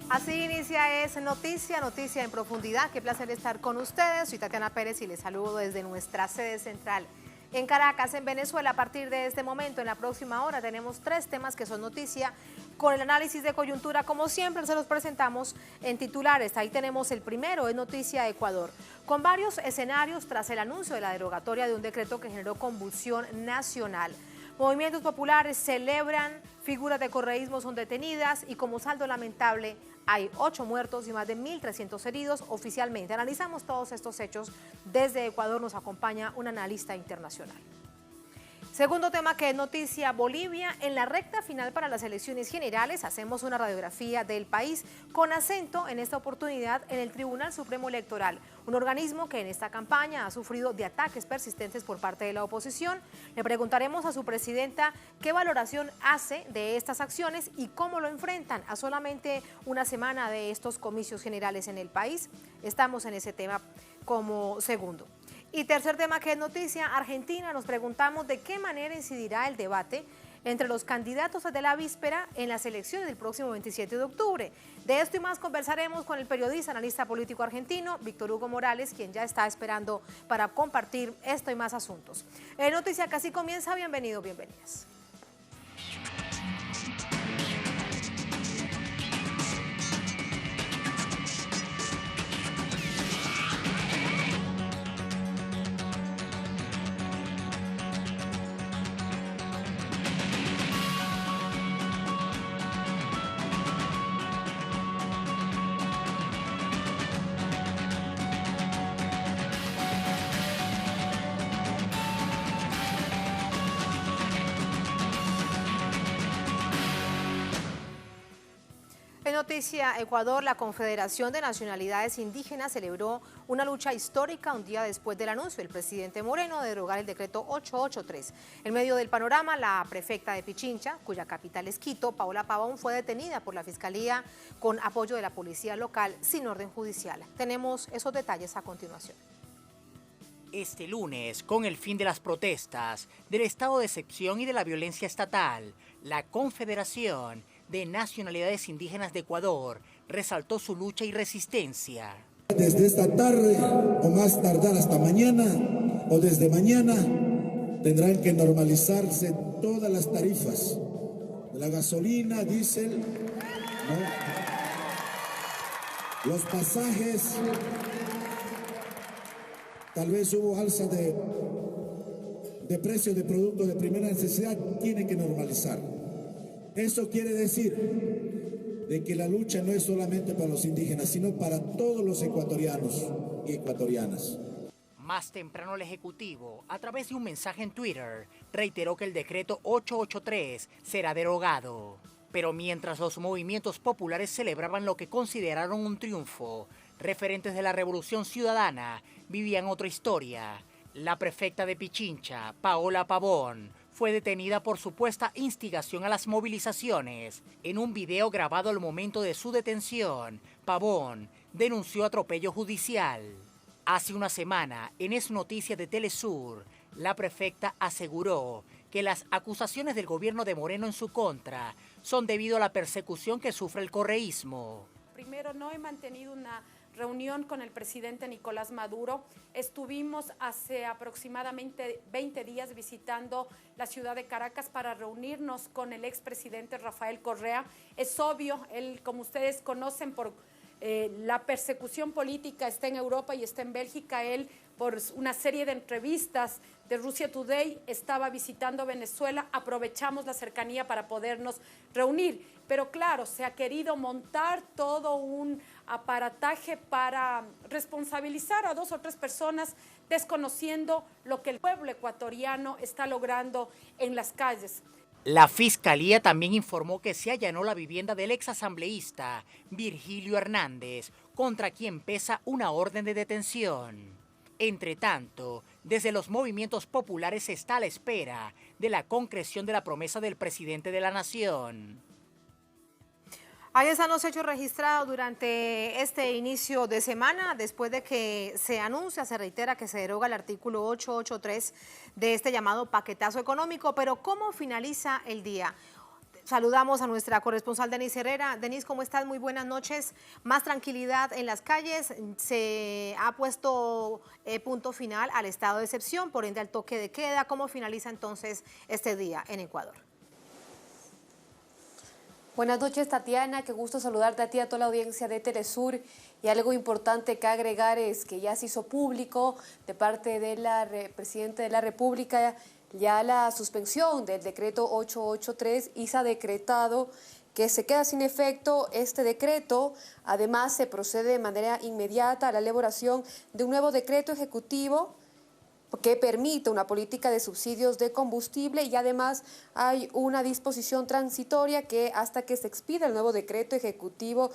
Así inicia Es Noticia, Noticia en Profundidad. Qué placer estar con ustedes. Soy Tatiana Pérez y les saludo desde nuestra sede central en Caracas, en Venezuela. A partir de este momento, en la próxima hora, tenemos 3 temas que son noticia con el análisis de coyuntura. Como siempre, se los presentamos en titulares. Ahí tenemos el primero, es Noticia Ecuador, con varios escenarios tras el anuncio de la derogatoria de un decreto que generó convulsión nacional. Movimientos populares celebran, figuras de correísmo son detenidas y como saldo lamentable hay 8 muertos y más de 1.300 heridos oficialmente. Analizamos todos estos hechos. Desde Ecuador nos acompaña un analista internacional. Segundo tema que es noticia, Bolivia en la recta final para las elecciones generales. Hacemos una radiografía del país con acento en esta oportunidad en el Tribunal Supremo Electoral, un organismo que en esta campaña ha sufrido de ataques persistentes por parte de la oposición. Le preguntaremos a su presidenta qué valoración hace de estas acciones y cómo lo enfrentan a solamente una semana de estos comicios generales en el país. Estamos en ese tema como segundo. Y tercer tema que es noticia, Argentina. Nos preguntamos de qué manera incidirá el debate entre los candidatos de la víspera en las elecciones del próximo 27 de octubre. De esto y más conversaremos con el periodista, analista político argentino, Víctor Hugo Morales, quien ya está esperando para compartir esto y más asuntos. Noticia casi comienza, bienvenidos, bienvenidas. En Noticia Ecuador, la Confederación de Nacionalidades Indígenas celebró una lucha histórica un día después del anuncio del presidente Moreno de derogar el decreto 883. En medio del panorama, la prefecta de Pichincha, cuya capital es Quito, Paola Pavón, fue detenida por la Fiscalía con apoyo de la policía local sin orden judicial. Tenemos esos detalles a continuación. Este lunes, con el fin de las protestas, del estado de excepción y de la violencia estatal, la Confederación de Nacionalidades Indígenas de Ecuador resaltó su lucha y resistencia. Desde esta tarde o más tardar hasta mañana o desde mañana tendrán que normalizarse todas las tarifas de la gasolina, diésel, ¿no? Los pasajes, tal vez hubo alza de precio de productos de primera necesidad, tienen que normalizar. Eso quiere decir de que la lucha no es solamente para los indígenas, sino para todos los ecuatorianos y ecuatorianas. Más temprano el Ejecutivo, a través de un mensaje en Twitter, reiteró que el decreto 883 será derogado. Pero mientras los movimientos populares celebraban lo que consideraron un triunfo, referentes de la Revolución Ciudadana vivían otra historia. La prefecta de Pichincha, Paola Pavón, fue detenida por supuesta instigación a las movilizaciones. En un video grabado al momento de su detención, Pavón denunció atropello judicial. Hace una semana, en Es Noticia de Telesur, la prefecta aseguró que las acusaciones del gobierno de Moreno en su contra son debido a la persecución que sufre el correísmo. Primero, no he mantenido una reunión con el presidente Nicolás Maduro. Estuvimos hace aproximadamente 20 días visitando la ciudad de Caracas para reunirnos con el expresidente Rafael Correa. Es obvio, él, como ustedes conocen, por la persecución política está en Europa y está en Bélgica. Él, por una serie de entrevistas de Russia Today, estaba visitando Venezuela. Aprovechamos la cercanía para podernos reunir. Pero claro, se ha querido montar todo un aparataje para responsabilizar a 2 o 3 personas, desconociendo lo que el pueblo ecuatoriano está logrando en las calles. La Fiscalía también informó que se allanó la vivienda del exasambleísta Virgilio Hernández, contra quien pesa una orden de detención. Entre tanto, desde los movimientos populares se está a la espera de la concreción de la promesa del presidente de la nación. Ahí están los hechos registrados durante este inicio de semana, después de que se anuncia, se reitera que se deroga el artículo 883 de este llamado paquetazo económico. Pero ¿cómo finaliza el día? Saludamos a nuestra corresponsal Denise Herrera. Denise, ¿cómo estás? Muy buenas noches. Más tranquilidad en las calles. Se ha puesto punto final al estado de excepción, por ende al toque de queda. ¿Cómo finaliza entonces este día en Ecuador? Buenas noches, Tatiana, qué gusto saludarte a ti, a toda la audiencia de Telesur. Y algo importante que agregar es que ya se hizo público de parte de la Presidenta de la República ya la suspensión del decreto 883 y se ha decretado que se queda sin efecto este decreto. Además, se procede de manera inmediata a la elaboración de un nuevo decreto ejecutivo que permite una política de subsidios de combustible y además hay una disposición transitoria que hasta que se expida el nuevo decreto ejecutivo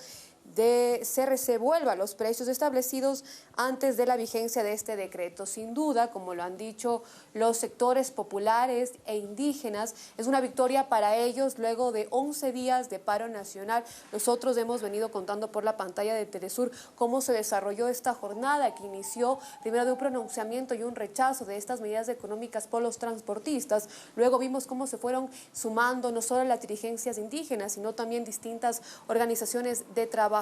se revuelva los precios establecidos antes de la vigencia de este decreto. Sin duda, como lo han dicho los sectores populares e indígenas, es una victoria para ellos luego de 11 días de paro nacional. Nosotros hemos venido contando por la pantalla de Telesur cómo se desarrolló esta jornada que inició primero de un pronunciamiento y un rechazo de estas medidas económicas por los transportistas. Luego vimos cómo se fueron sumando no solo las dirigencias indígenas, sino también distintas organizaciones de trabajadores.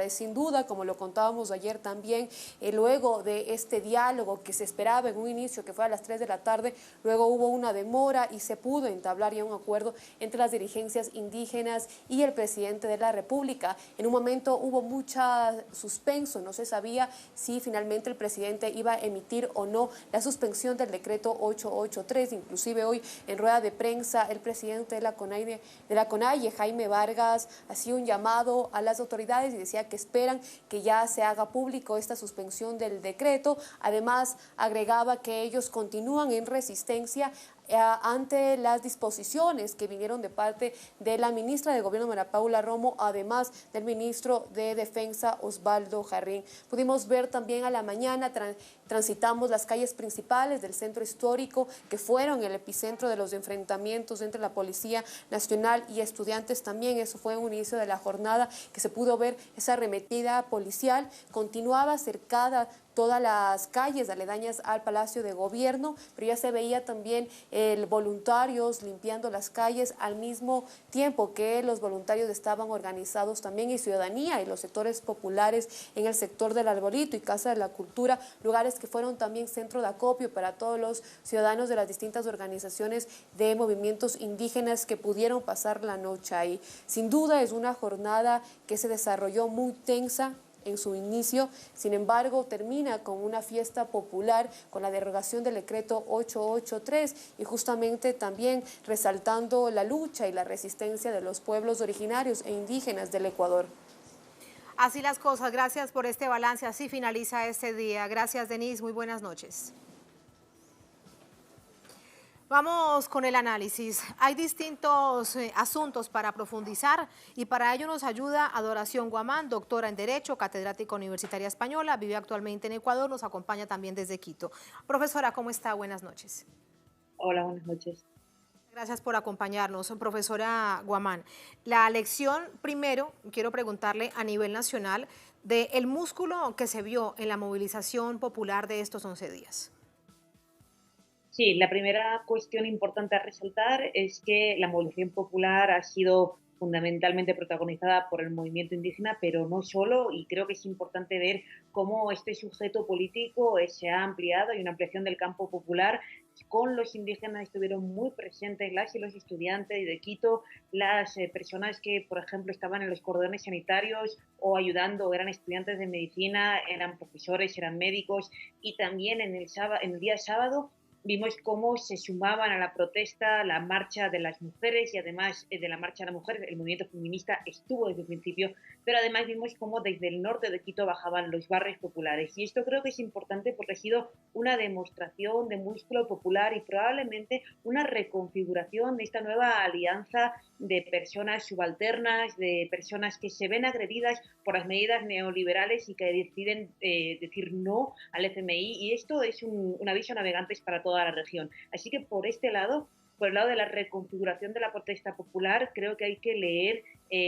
Sin duda, como lo contábamos ayer también, luego de este diálogo que se esperaba en un inicio que fue a las 3 de la tarde, luego hubo una demora y se pudo entablar ya un acuerdo entre las dirigencias indígenas y el presidente de la República. En un momento hubo mucha suspenso, no se sabía si finalmente el presidente iba a emitir o no la suspensión del decreto 883. Inclusive hoy en rueda de prensa el presidente de la CONAIE, Jaime Vargas, hacía un llamado a las autoridades y decía que esperan que ya se haga público esta suspensión del decreto. Además, agregaba que ellos continúan en resistencia ante las disposiciones que vinieron de parte de la ministra de Gobierno, María Paula Romo, además del ministro de Defensa, Osvaldo Jarrín. Pudimos ver también a la mañana, transitamos las calles principales del centro histórico, que fueron el epicentro de los enfrentamientos entre la Policía Nacional y estudiantes también. Eso fue un inicio de la jornada que se pudo ver esa arremetida policial. Continuaba cercada todas las calles aledañas al Palacio de Gobierno, pero ya se veía también voluntarios limpiando las calles al mismo tiempo que los voluntarios estaban organizados también y ciudadanía y los sectores populares en el sector del Arbolito y Casa de la Cultura, lugares que fueron también centro de acopio para todos los ciudadanos de las distintas organizaciones de movimientos indígenas que pudieron pasar la noche ahí. Sin duda es una jornada que se desarrolló muy tensa en su inicio, sin embargo termina con una fiesta popular con la derogación del decreto 883 y justamente también resaltando la lucha y la resistencia de los pueblos originarios e indígenas del Ecuador. Así las cosas, gracias por este balance, así finaliza este día. Gracias, Denise, muy buenas noches. Vamos con el análisis. Hay distintos asuntos para profundizar y para ello nos ayuda Adoración Guamán, doctora en Derecho, catedrática universitaria española, vive actualmente en Ecuador, nos acompaña también desde Quito. Profesora, ¿cómo está? Buenas noches. Hola, buenas noches. Gracias por acompañarnos, profesora Guamán. La lección, primero, quiero preguntarle a nivel nacional, del músculo que se vio en la movilización popular de estos 11 días. Sí, la primera cuestión importante a resaltar es que la movilización popular ha sido fundamentalmente protagonizada por el movimiento indígena, pero no solo, y creo que es importante ver cómo este sujeto político se ha ampliado, hay una ampliación del campo popular. Con los indígenas estuvieron muy presentes las y los estudiantes de Quito, las personas que, por ejemplo, estaban en los cordones sanitarios o ayudando, eran estudiantes de medicina, eran profesores, eran médicos, y también en el día sábado vimos cómo se sumaban a la protesta la marcha de las mujeres y además de la marcha de las mujeres, el movimiento feminista estuvo desde el principio, pero además vimos cómo desde el norte de Quito bajaban los barrios populares. Y esto creo que es importante porque ha sido una demostración de músculo popular y probablemente una reconfiguración de esta nueva alianza de personas subalternas, de personas que se ven agredidas por las medidas neoliberales y que deciden decir no al FMI. Y esto es un aviso a navegantes para toda la región. Así que por este lado, por el lado de la reconfiguración de la protesta popular, creo que hay que leer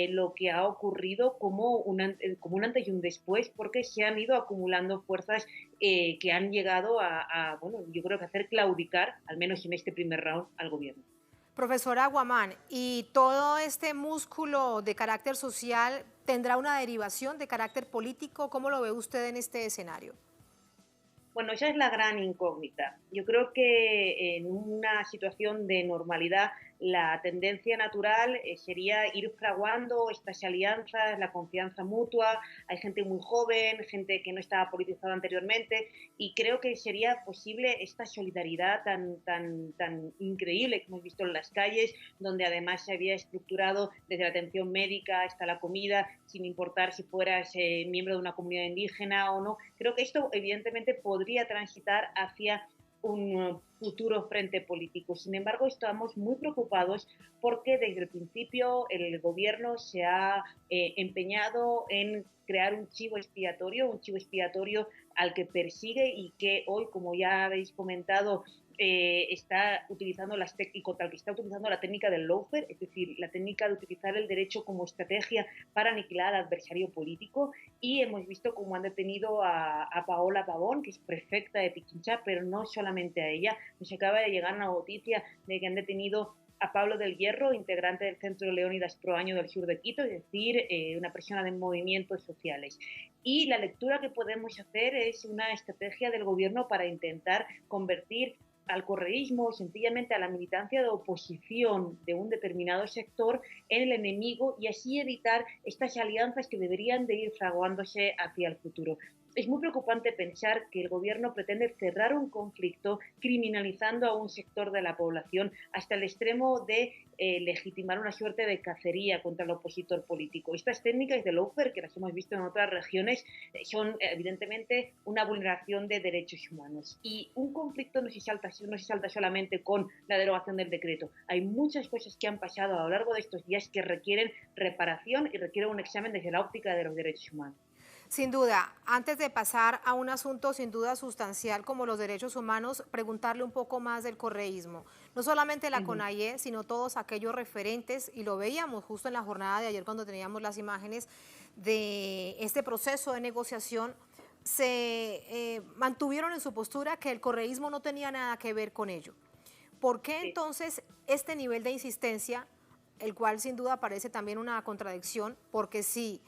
lo que ha ocurrido como un antes y un después, porque se han ido acumulando fuerzas que han llegado bueno, yo creo que hacer claudicar, al menos en este primer round, al gobierno. Profesora Guamán, ¿y todo este músculo de carácter social tendrá una derivación de carácter político? ¿Cómo lo ve usted en este escenario? Bueno, esa es la gran incógnita. Yo creo que en una situación de normalidad la tendencia natural sería ir fraguando estas alianzas, la confianza mutua. Hay gente muy joven, gente que no estaba politizada anteriormente, y creo que sería posible esta solidaridad tan increíble que hemos visto en las calles, donde además se había estructurado desde la atención médica hasta la comida, sin importar si fueras miembro de una comunidad indígena o no. Creo que esto evidentemente podría transitar hacia un futuro frente político. Sin embargo, estamos muy preocupados porque desde el principio el gobierno se ha empeñado en crear un chivo expiatorio al que persigue y que hoy, como ya habéis comentado, está utilizando la técnica del lawfare, es decir, la técnica de utilizar el derecho como estrategia para aniquilar al adversario político, y hemos visto cómo han detenido a Paola Pavón, que es prefecta de Pichinchá, pero no solamente a ella. Nos acaba de llegar una noticia de que han detenido a Pablo del Hierro, integrante del Centro Leónidas Pro Año del sur de Quito, es decir, una persona de movimientos sociales. Y la lectura que podemos hacer es una estrategia del gobierno para intentar convertir al correísmo, sencillamente a la militancia de oposición de un determinado sector, en el enemigo, y así evitar estas alianzas que deberían de ir fraguándose hacia el futuro. Es muy preocupante pensar que el gobierno pretende cerrar un conflicto criminalizando a un sector de la población hasta el extremo de legitimar una suerte de cacería contra el opositor político. Estas técnicas de lawfare, que las hemos visto en otras regiones, son evidentemente una vulneración de derechos humanos. Y un conflicto no se salta solamente con la derogación del decreto. Hay muchas cosas que han pasado a lo largo de estos días que requieren reparación y requieren un examen desde la óptica de los derechos humanos. Sin duda, antes de pasar a un asunto sin duda sustancial como los derechos humanos, preguntarle un poco más del correísmo. No solamente la CONAIE, sino todos aquellos referentes, y lo veíamos justo en la jornada de ayer cuando teníamos las imágenes de este proceso de negociación, se mantuvieron en su postura que el correísmo no tenía nada que ver con ello. ¿Por qué entonces este nivel de insistencia, el cual sin duda parece también una contradicción? Porque si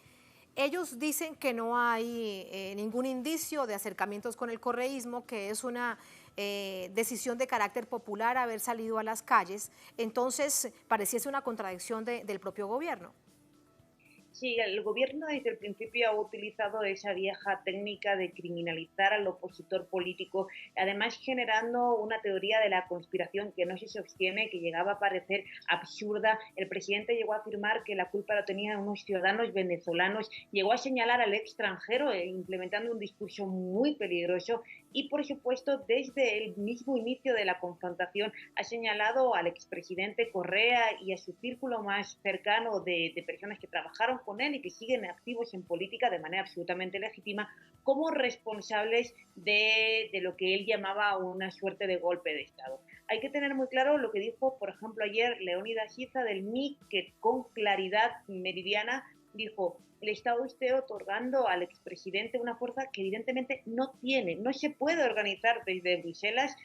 ellos dicen que no hay ningún indicio de acercamientos con el correísmo, que es una decisión de carácter popular haber salido a las calles, entonces pareciese una contradicción del propio gobierno. Sí, el gobierno desde el principio ha utilizado esa vieja técnica de criminalizar al opositor político, además generando una teoría de la conspiración que no se sostiene, que llegaba a parecer absurda. El presidente llegó a afirmar que la culpa la tenían unos ciudadanos venezolanos, llegó a señalar al extranjero, implementando un discurso muy peligroso, y por supuesto desde el mismo inicio de la confrontación ha señalado al expresidente Correa y a su círculo más cercano de personas que trabajaron con él y que siguen activos en política de manera absolutamente legítima como responsables de lo que él llamaba una suerte de golpe de Estado. Hay que tener muy claro lo que dijo, por ejemplo, ayer Leónidas Iza del MIC, que con claridad meridiana dijo: le está usted otorgando al expresidente una fuerza que evidentemente no tiene. No se puede organizar desde Bruselas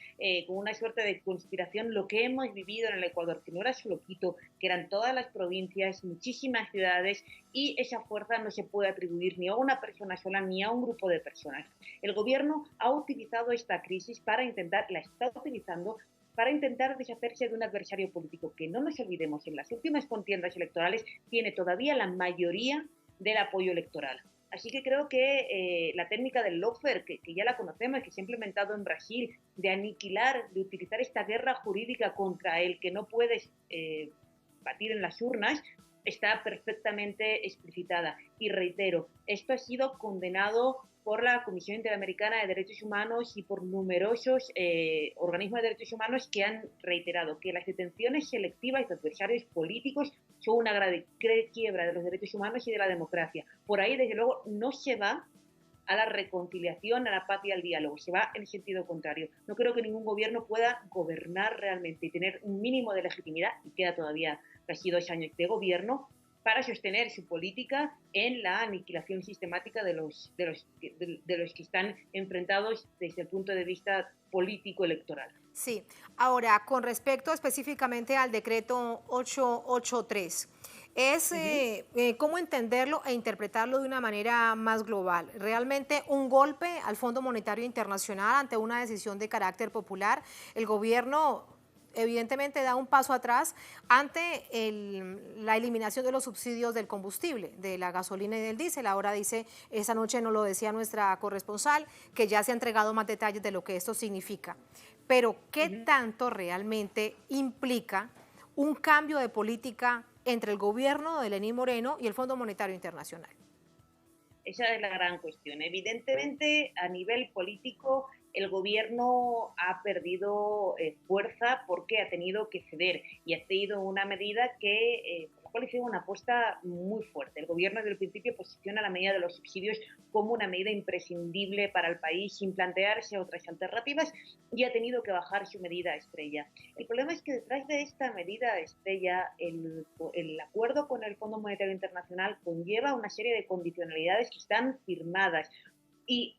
con una suerte de conspiración lo que hemos vivido en el Ecuador, que no era solo Quito, que eran todas las provincias, muchísimas ciudades, y esa fuerza no se puede atribuir ni a una persona sola ni a un grupo de personas. El gobierno ha utilizado esta crisis para intentar deshacerse de un adversario político que, no nos olvidemos, en las últimas contiendas electorales tiene todavía la mayoría del apoyo electoral. Así que creo que la técnica del lawfare, que ya la conocemos, que se ha implementado en Brasil, de aniquilar, de utilizar esta guerra jurídica contra el que no puedes batir en las urnas, está perfectamente explicitada. Y reitero, esto ha sido condenado por la Comisión Interamericana de Derechos Humanos y por numerosos organismos de derechos humanos que han reiterado que las detenciones selectivas de adversarios políticos son una grave quiebra de los derechos humanos y de la democracia. Por ahí, desde luego, no se va a la reconciliación, a la paz y al diálogo, se va en el sentido contrario. No creo que ningún gobierno pueda gobernar realmente y tener un mínimo de legitimidad, y queda todavía casi 2 años de gobierno, para sostener su política en la aniquilación sistemática de los que están enfrentados desde el punto de vista político-electoral. Sí, ahora con respecto específicamente al decreto 883, es cómo entenderlo e interpretarlo de una manera más global. ¿Realmente un golpe al Fondo Monetario Internacional ante una decisión de carácter popular? El gobierno evidentemente da un paso atrás ante la eliminación de los subsidios del combustible, de la gasolina y del diésel. Ahora dice, esa noche nos lo decía nuestra corresponsal, que ya se ha entregado más detalles de lo que esto significa. Pero, ¿qué tanto realmente implica un cambio de política entre el gobierno de Lenín Moreno y el Fondo Monetario Internacional? Esa es la gran cuestión. Evidentemente, a nivel político, el gobierno ha perdido fuerza porque ha tenido que ceder y ha tenido una medida que por la cual hizo una apuesta muy fuerte. El gobierno desde el principio posiciona la medida de los subsidios como una medida imprescindible para el país sin plantearse otras alternativas y ha tenido que bajar su medida estrella. El problema es que detrás de esta medida estrella el acuerdo con el Fondo Monetario Internacional conlleva una serie de condicionalidades que están firmadas y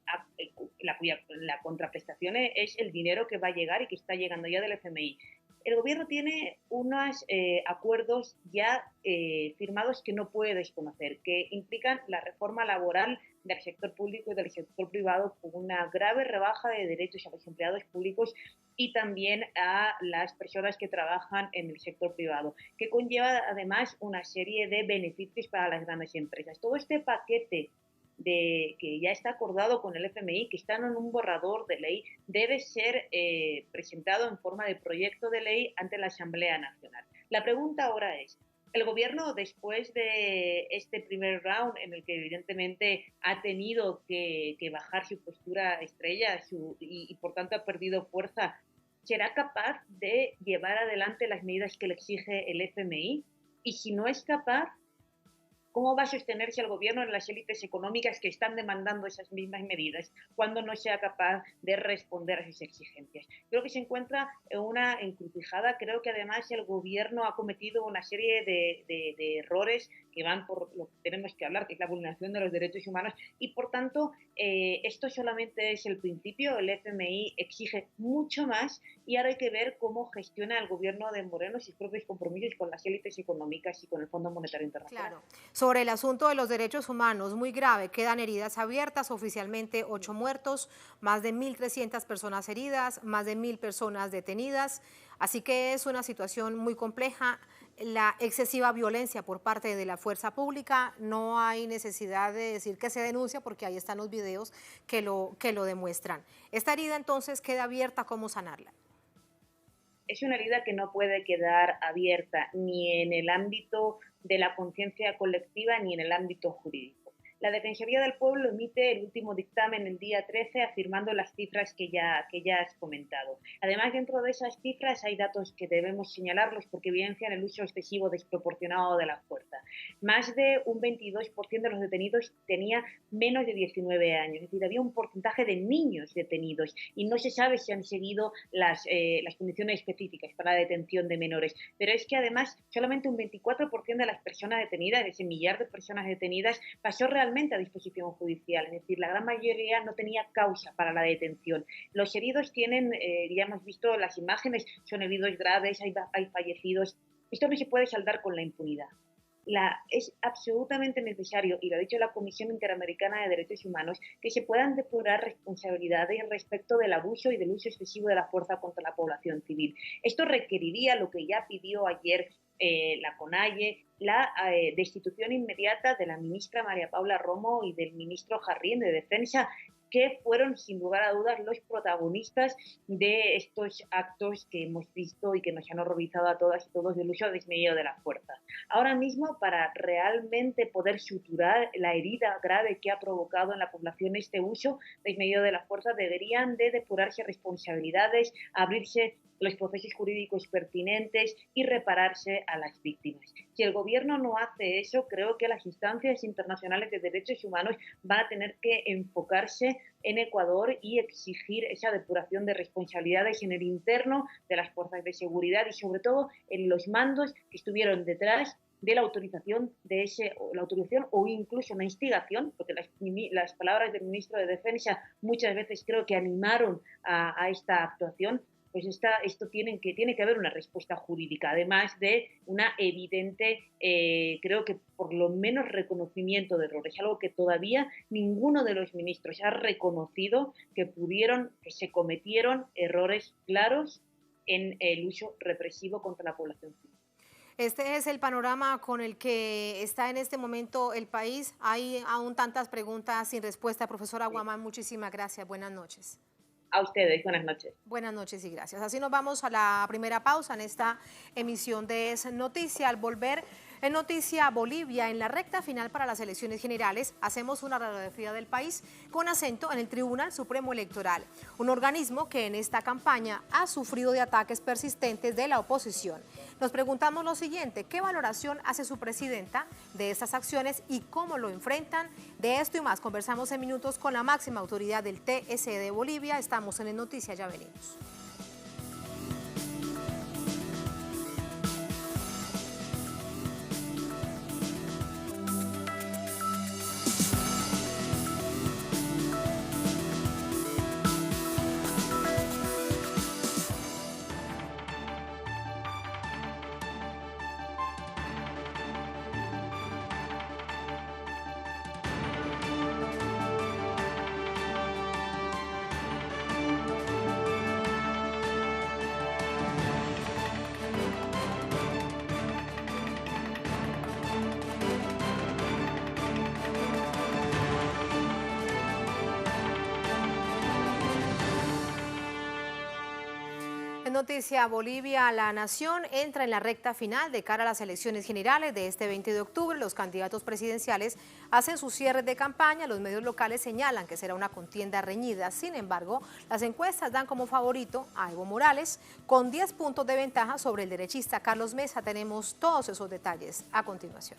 la contraprestación es el dinero que va a llegar y que está llegando ya del FMI. El gobierno tiene unos acuerdos ya firmados que no puede desconocer, que implican la reforma laboral del sector público y del sector privado con una grave rebaja de derechos a los empleados públicos y también a las personas que trabajan en el sector privado, que conlleva además una serie de beneficios para las grandes empresas. Todo este paquete que ya está acordado con el FMI, que están en un borrador de ley, debe ser presentado en forma de proyecto de ley ante la Asamblea Nacional. La pregunta ahora es, el gobierno, después de este primer round, en el que evidentemente ha tenido que bajar su postura estrella y por tanto ha perdido fuerza, ¿será capaz de llevar adelante las medidas que le exige el FMI? Y si no es capaz, ¿cómo va a sostenerse el gobierno en las élites económicas que están demandando esas mismas medidas cuando no sea capaz de responder a esas exigencias? Creo que se encuentra en una encrucijada. Creo que además el gobierno ha cometido una serie de errores que van por lo que tenemos que hablar, que es la vulneración de los derechos humanos y por tanto esto solamente es el principio. El FMI exige mucho más y ahora hay que ver cómo gestiona el gobierno de Moreno sus propios compromisos con las élites económicas y con el Fondo Monetario Internacional. Claro. Sobre el asunto de los derechos humanos, muy grave, quedan heridas abiertas, oficialmente 8 muertos, más de 1.300 personas heridas, más de 1.000 personas detenidas, así que es una situación muy compleja. La excesiva violencia por parte de la fuerza pública, no hay necesidad de decir que se denuncia porque ahí están los videos que lo demuestran. Esta herida entonces queda abierta, ¿cómo sanarla? Es una herida que no puede quedar abierta ni en el ámbito de la conciencia colectiva ni en el ámbito jurídico. La Defensoría del Pueblo emite el último dictamen el día 13 afirmando las cifras que ya has comentado. Además, dentro de esas cifras hay datos que debemos señalarlos porque evidencian el uso excesivo desproporcionado de la fuerza. Más de un 22% de los detenidos tenía menos de 19 años, es decir, había un porcentaje de niños detenidos y no se sabe si han seguido las condiciones específicas para la detención de menores. Pero es que además solamente un 24% de las personas detenidas, de ese millar de personas detenidas, pasó realmente a disposición judicial, es decir, la gran mayoría no tenía causa para la detención. Los heridos tienen, ya hemos visto las imágenes, son heridos graves, hay fallecidos. Esto no se puede saldar con la impunidad. Es absolutamente necesario, y lo ha dicho la Comisión Interamericana de Derechos Humanos, que se puedan depurar responsabilidades respecto del abuso y del uso excesivo de la fuerza contra la población civil. Esto requeriría lo que ya pidió ayer la CONAIE, la destitución inmediata de la ministra María Paula Romo y del ministro Jarrín de Defensa, que fueron sin lugar a dudas los protagonistas de estos actos que hemos visto y que nos han horrorizado a todas y todos del uso desmedido de la fuerza. Ahora mismo, para realmente poder suturar la herida grave que ha provocado en la población este uso desmedido de la fuerza, deberían de depurarse responsabilidades, abrirse los procesos jurídicos pertinentes y repararse a las víctimas. Si el gobierno no hace eso, creo que las instancias internacionales de derechos humanos van a tener que enfocarse en Ecuador y exigir esa depuración de responsabilidades en el interno de las fuerzas de seguridad y sobre todo en los mandos que estuvieron detrás de la autorización la autorización o incluso una instigación, porque las palabras del ministro de Defensa muchas veces creo que animaron a esta actuación. Pues tiene que haber una respuesta jurídica, además de una evidente, creo que por lo menos reconocimiento de errores, algo que todavía ninguno de los ministros ha reconocido que se cometieron errores claros en el uso represivo contra la población civil. Este es el panorama con el que está en este momento el país. Hay aún tantas preguntas sin respuesta. Profesora Guamán, muchísimas gracias. Buenas noches. A ustedes, buenas noches. Buenas noches y gracias. Así nos vamos a la primera pausa en esta emisión de Es Noticia. Al volver en Noticia Bolivia, en la recta final para las elecciones generales, hacemos una radiografía del país con acento en el Tribunal Supremo Electoral, un organismo que en esta campaña ha sufrido de ataques persistentes de la oposición. Nos preguntamos lo siguiente: ¿qué valoración hace su presidenta de estas acciones y cómo lo enfrentan? De esto y más conversamos en minutos con la máxima autoridad del TSE de Bolivia. Estamos en Noticia, ya venimos. En Noticia Bolivia, la nación entra en la recta final de cara a las elecciones generales de este 20 de octubre. Los candidatos presidenciales hacen sus cierres de campaña. Los medios locales señalan que será una contienda reñida. Sin embargo, las encuestas dan como favorito a Evo Morales con 10 puntos de ventaja sobre el derechista Carlos Mesa. Tenemos todos esos detalles a continuación.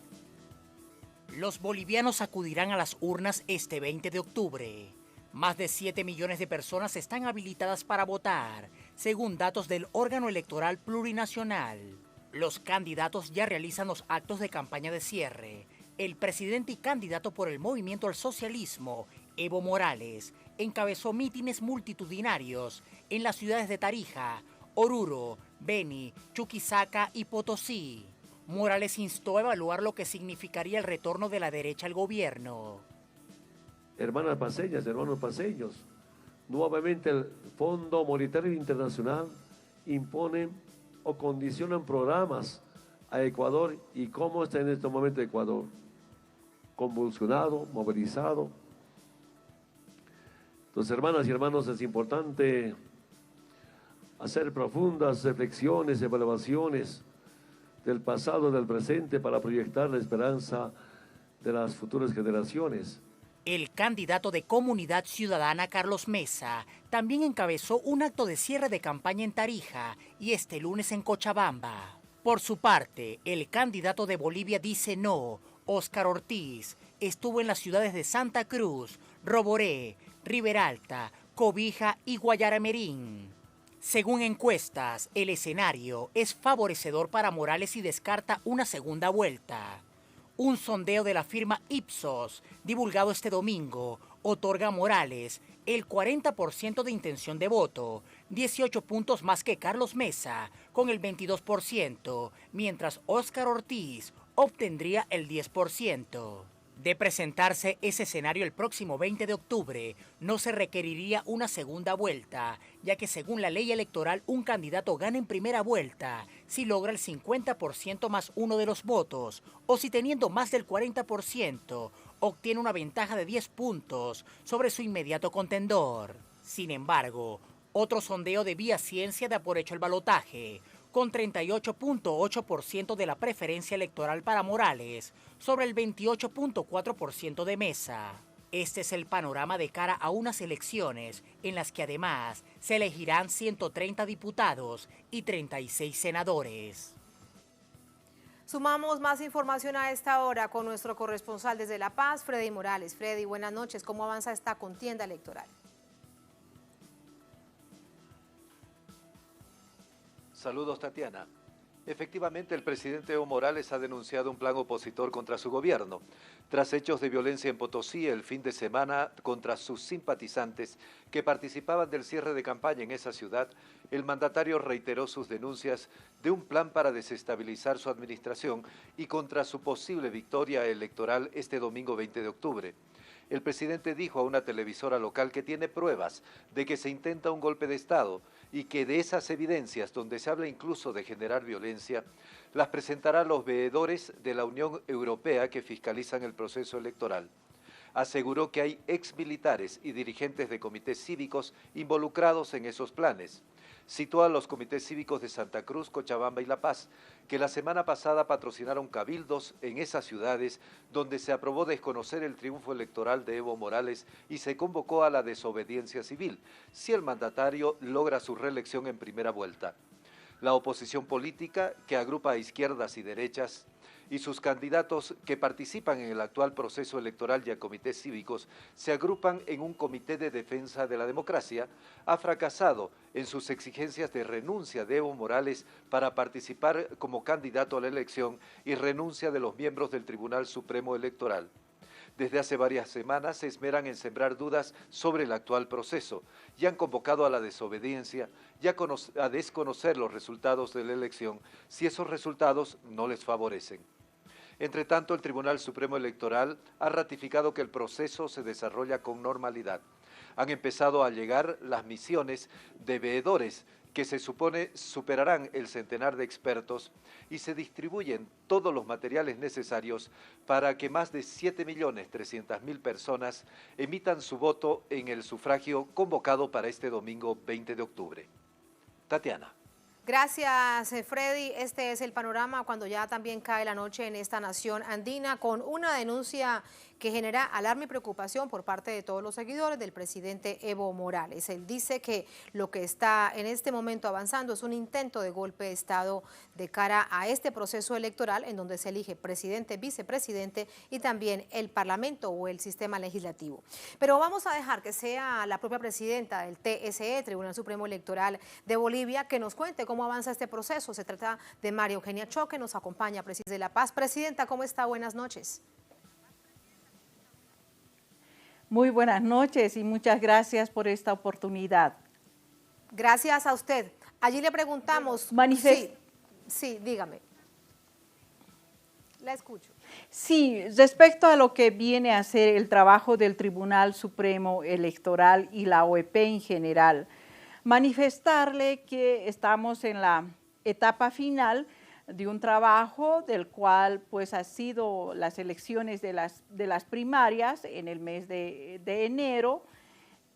Los bolivianos acudirán a las urnas este 20 de octubre. Más de 7 millones de personas están habilitadas para votar, según datos del órgano electoral plurinacional. Los candidatos ya realizan los actos de campaña de cierre. El presidente y candidato por el Movimiento al Socialismo, Evo Morales, encabezó mítines multitudinarios en las ciudades de Tarija, Oruro, Beni, Chuquisaca y Potosí. Morales instó a evaluar lo que significaría el retorno de la derecha al gobierno. Hermanas paseñas, hermanos paseños, nuevamente el Fondo Monetario Internacional impone o condicionan programas a Ecuador. ¿Y cómo está en este momento Ecuador? Convulsionado, movilizado. Entonces, hermanas y hermanos, es importante hacer profundas reflexiones, evaluaciones del pasado, del presente, para proyectar la esperanza de las futuras generaciones. El candidato de Comunidad Ciudadana, Carlos Mesa, también encabezó un acto de cierre de campaña en Tarija y este lunes en Cochabamba. Por su parte, el candidato de Bolivia Dice No, Óscar Ortiz, estuvo en las ciudades de Santa Cruz, Roboré, Riberalta, Cobija y Guayaramerín. Según encuestas, el escenario es favorecedor para Morales y descarta una segunda vuelta. Un sondeo de la firma Ipsos, divulgado este domingo, otorga a Morales el 40% de intención de voto, 18 puntos más que Carlos Mesa, con el 22%, mientras Óscar Ortiz obtendría el 10%. De presentarse ese escenario el próximo 20 de octubre, no se requeriría una segunda vuelta, ya que según la ley electoral un candidato gana en primera vuelta si logra el 50% más uno de los votos, o si teniendo más del 40% obtiene una ventaja de 10 puntos sobre su inmediato contendor. Sin embargo, otro sondeo de Vía Ciencia da por hecho el balotaje, con 38.8% de la preferencia electoral para Morales, sobre el 28.4% de Mesa. Este es el panorama de cara a unas elecciones en las que además se elegirán 130 diputados y 36 senadores. Sumamos más información a esta hora con nuestro corresponsal desde La Paz, Freddy Morales. Freddy, buenas noches. ¿Cómo avanza esta contienda electoral? Saludos, Tatiana. Efectivamente, el presidente Evo Morales ha denunciado un plan opositor contra su gobierno. Tras hechos de violencia en Potosí el fin de semana contra sus simpatizantes que participaban del cierre de campaña en esa ciudad, el mandatario reiteró sus denuncias de un plan para desestabilizar su administración y contra su posible victoria electoral este domingo 20 de octubre. El presidente dijo a una televisora local que tiene pruebas de que se intenta un golpe de Estado y que de esas evidencias, donde se habla incluso de generar violencia, las presentará a los veedores de la Unión Europea que fiscalizan el proceso electoral. Aseguró que hay exmilitares y dirigentes de comités cívicos involucrados en esos planes. Citó a los comités cívicos de Santa Cruz, Cochabamba y La Paz, que la semana pasada patrocinaron cabildos en esas ciudades donde se aprobó desconocer el triunfo electoral de Evo Morales y se convocó a la desobediencia civil, si el mandatario logra su reelección en primera vuelta. La oposición política, que agrupa a izquierdas y derechas, y sus candidatos que participan en el actual proceso electoral y a comités cívicos se agrupan en un comité de defensa de la democracia, ha fracasado en sus exigencias de renuncia de Evo Morales para participar como candidato a la elección y renuncia de los miembros del Tribunal Supremo Electoral. Desde hace varias semanas se esmeran en sembrar dudas sobre el actual proceso y han convocado a la desobediencia y a desconocer los resultados de la elección si esos resultados no les favorecen. Entre tanto, el Tribunal Supremo Electoral ha ratificado que el proceso se desarrolla con normalidad. Han empezado a llegar las misiones de veedores que se supone superarán el centenar de expertos y se distribuyen todos los materiales necesarios para que más de 7.300.000 personas emitan su voto en el sufragio convocado para este domingo 20 de octubre. Tatiana. Gracias, Freddy. Este es el panorama cuando ya también cae la noche en esta nación andina, con una denuncia que genera alarma y preocupación por parte de todos los seguidores del presidente Evo Morales. Él dice que lo que está en este momento avanzando es un intento de golpe de Estado de cara a este proceso electoral en donde se elige presidente, vicepresidente y también el Parlamento o el sistema legislativo. Pero vamos a dejar que sea la propia presidenta del TSE, Tribunal Supremo Electoral de Bolivia, que nos cuente cómo avanza este proceso. Se trata de María Eugenia Choque, nos acompaña, presidenta de La Paz. Presidenta, ¿cómo está? Buenas noches. Muy buenas noches y muchas gracias por esta oportunidad. Gracias a usted. Allí le preguntamos. Sí, dígame. La escucho. Sí, respecto a lo que viene a ser el trabajo del Tribunal Supremo Electoral y la OEP en general, manifestarle que estamos en la etapa final de un trabajo del cual pues ha sido las elecciones de las primarias en el mes de enero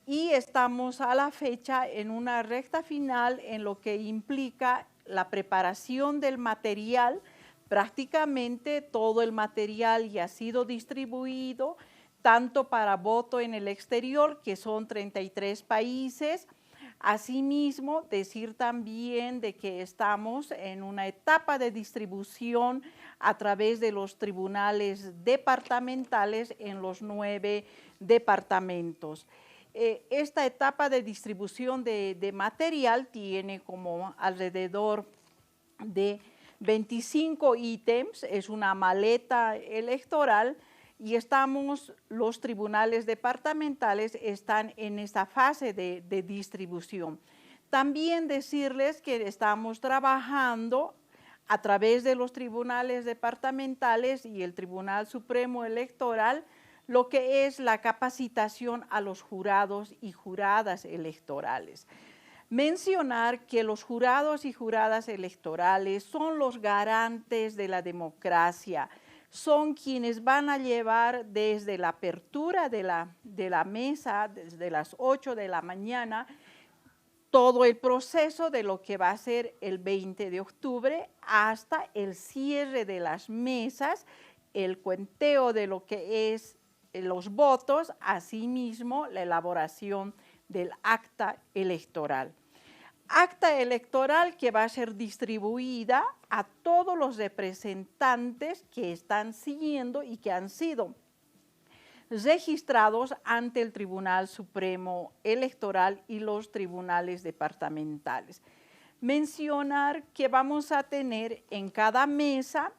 y estamos a la fecha en una recta final en lo que implica la preparación del material. Prácticamente todo el material ya ha sido distribuido tanto para voto en el exterior, que son 33 países. Asimismo, decir también de que estamos en una etapa de distribución a través de los tribunales departamentales en los 9 departamentos. Esta etapa de distribución de material tiene como alrededor de 25 ítems, es una maleta electoral. Y los tribunales departamentales están en esta fase de distribución. También decirles que estamos trabajando a través de los tribunales departamentales y el Tribunal Supremo Electoral lo que es la capacitación a los jurados y juradas electorales. Mencionar que los jurados y juradas electorales son los garantes de la democracia, son quienes van a llevar desde la apertura de la mesa, desde las 8 de la mañana, todo el proceso de lo que va a ser el 20 de octubre hasta el cierre de las mesas, el cuenteo de lo que es los votos, asimismo la elaboración del acta electoral. Acta electoral que va a ser distribuida a todos los representantes que están siguiendo y que han sido registrados ante el Tribunal Supremo Electoral y los tribunales departamentales. mencionar que vamos a tener en cada mesa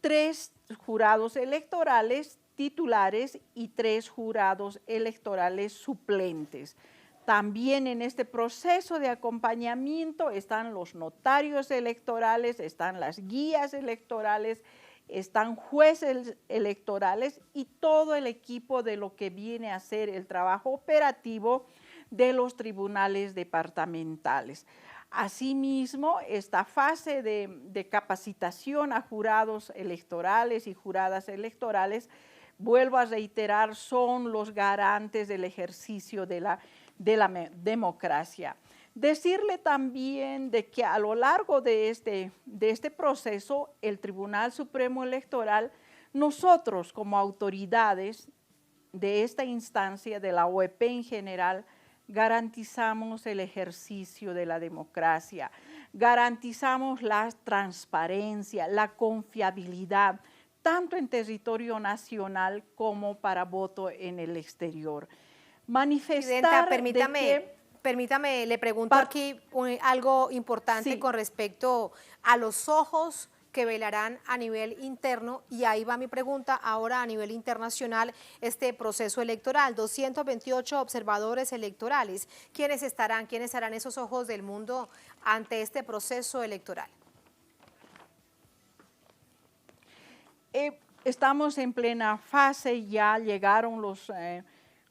3 jurados electorales titulares y 3 jurados electorales suplentes. También en este proceso de acompañamiento están los notarios electorales, están las guías electorales, están jueces electorales y todo el equipo de lo que viene a ser el trabajo operativo de los tribunales departamentales. Asimismo, esta fase de capacitación a jurados electorales y juradas electorales, vuelvo a reiterar, son los garantes del ejercicio de la democracia. Decirle también de que a lo largo de este proceso, el Tribunal Supremo Electoral, nosotros como autoridades de esta instancia, de la OEP en general, garantizamos el ejercicio de la democracia, garantizamos la transparencia, la confiabilidad, tanto en territorio nacional como para voto en el exterior. Manifestar permítame, le pregunto aquí algo importante con respecto a los ojos que velarán a nivel interno, y ahí va mi pregunta ahora a nivel internacional, este proceso electoral, 228 observadores electorales, ¿quiénes serán esos ojos del mundo ante este proceso electoral? Estamos en plena fase, ya llegaron los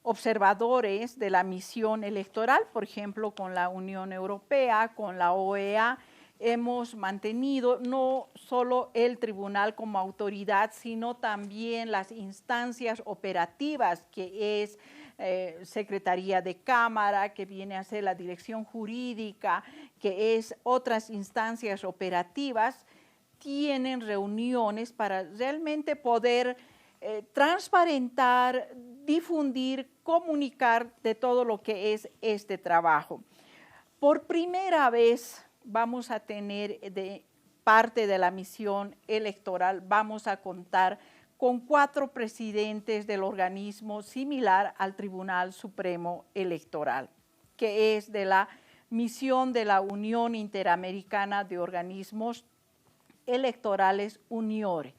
observadores de la misión electoral, por ejemplo, con la Unión Europea, con la OEA, hemos mantenido no solo el tribunal como autoridad, sino también las instancias operativas, que es Secretaría de Cámara, que viene a ser la dirección jurídica, que es otras instancias operativas, tienen reuniones para realmente poder transparentar, difundir, comunicar de todo lo que es este trabajo. Por primera vez vamos a tener de parte de la misión electoral, vamos a contar con 4 presidentes del organismo similar al Tribunal Supremo Electoral, que es de la misión de la Unión Interamericana de Organismos Electorales, UNIORE,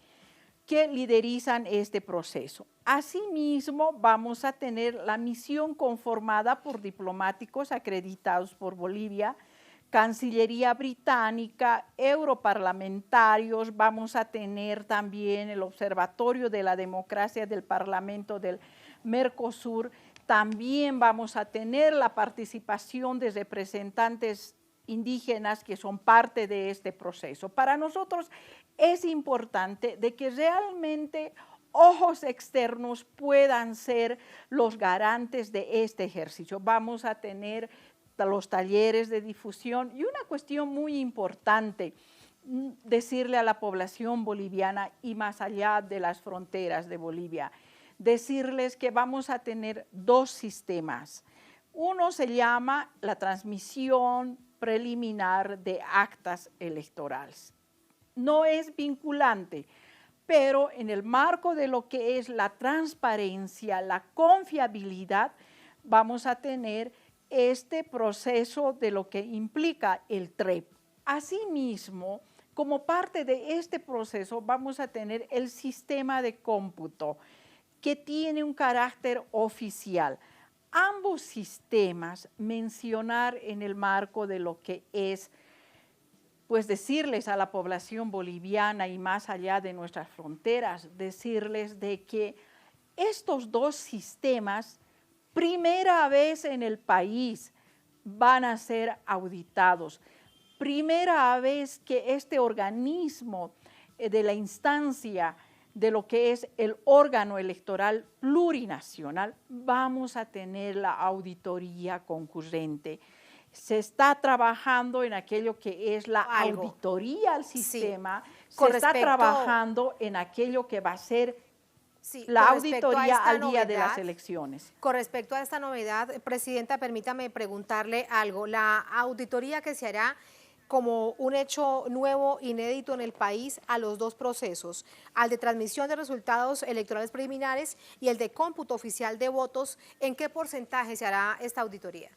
que liderizan este proceso. Asimismo, vamos a tener la misión conformada por diplomáticos acreditados por Bolivia, Cancillería Británica, europarlamentarios, vamos a tener también el Observatorio de la Democracia del Parlamento del Mercosur, también vamos a tener la participación de representantes indígenas que son parte de este proceso. Para nosotros es importante de que realmente ojos externos puedan ser los garantes de este ejercicio. Vamos a tener los talleres de difusión y una cuestión muy importante, decirle a la población boliviana y más allá de las fronteras de Bolivia, decirles que vamos a tener 2 sistemas. Uno se llama la transmisión preliminar de actas electorales. No es vinculante, pero en el marco de lo que es la transparencia, la confiabilidad, vamos a tener este proceso de lo que implica el TREP. Asimismo, como parte de este proceso, vamos a tener el sistema de cómputo, que tiene un carácter oficial. Ambos sistemas, mencionar en el marco de lo que es, pues decirles a la población boliviana y más allá de nuestras fronteras, decirles de que estos 2 sistemas, primera vez en el país, van a ser auditados. Primera vez que este organismo de la instancia de lo que es el órgano electoral plurinacional, vamos a tener la auditoría concurrente. Se está trabajando en aquello que es la auditoría al sistema, se está trabajando en aquello que va a ser la auditoría al día de las elecciones. Con respecto a esta novedad, Presidenta, permítame preguntarle algo. La auditoría que se hará como un hecho nuevo, inédito en el país, a los 2 procesos, al de transmisión de resultados electorales preliminares y el de cómputo oficial de votos, ¿en qué porcentaje se hará esta auditoría?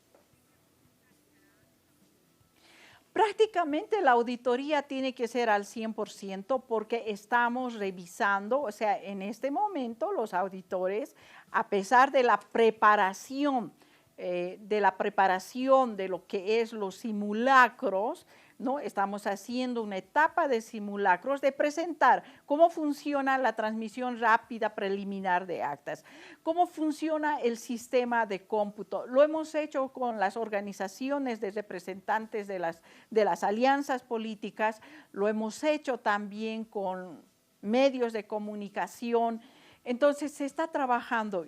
prácticamente la auditoría tiene que ser al 100% porque estamos revisando, o sea, en este momento los auditores, a pesar de la preparación de lo que es los simulacros, ¿no? Estamos haciendo una etapa de simulacros de presentar cómo funciona la transmisión rápida preliminar de actas, cómo funciona el sistema de cómputo. Lo hemos hecho con las organizaciones de representantes de las alianzas políticas, lo hemos hecho también con medios de comunicación. Entonces se está trabajando.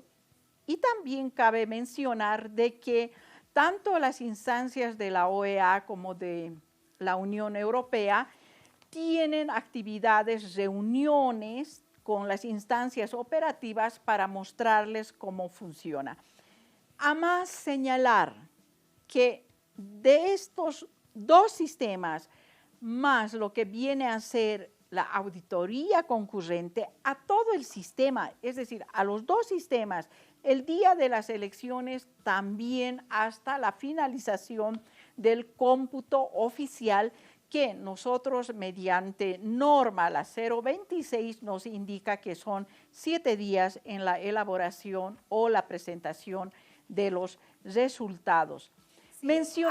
Y también cabe mencionar de que tanto las instancias de la OEA como de la Unión Europea tienen actividades, reuniones con las instancias operativas para mostrarles cómo funciona. A más señalar que de estos dos sistemas, más lo que viene a ser la auditoría concurrente a todo el sistema, es decir, a los dos sistemas, el día de las elecciones también hasta la finalización del cómputo oficial que nosotros mediante norma, la 026, nos indica que son 7 días en la elaboración o la presentación de los resultados.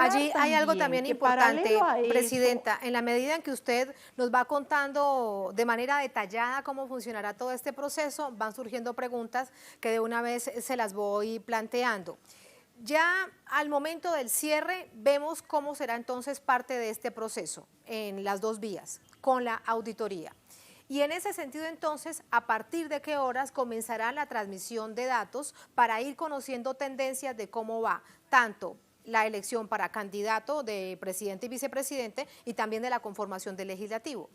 Allí hay algo también importante, Presidenta, en la medida en que usted nos va contando de manera detallada cómo funcionará todo este proceso, van surgiendo preguntas que de una vez se las voy planteando. Ya al momento del cierre vemos cómo será entonces parte de este proceso en las dos vías, con la auditoría. Y en ese sentido entonces, ¿a partir de qué horas comenzará la transmisión de datos para ir conociendo tendencias de cómo va tanto la elección para candidato de presidente y vicepresidente y también de la conformación del legislativo?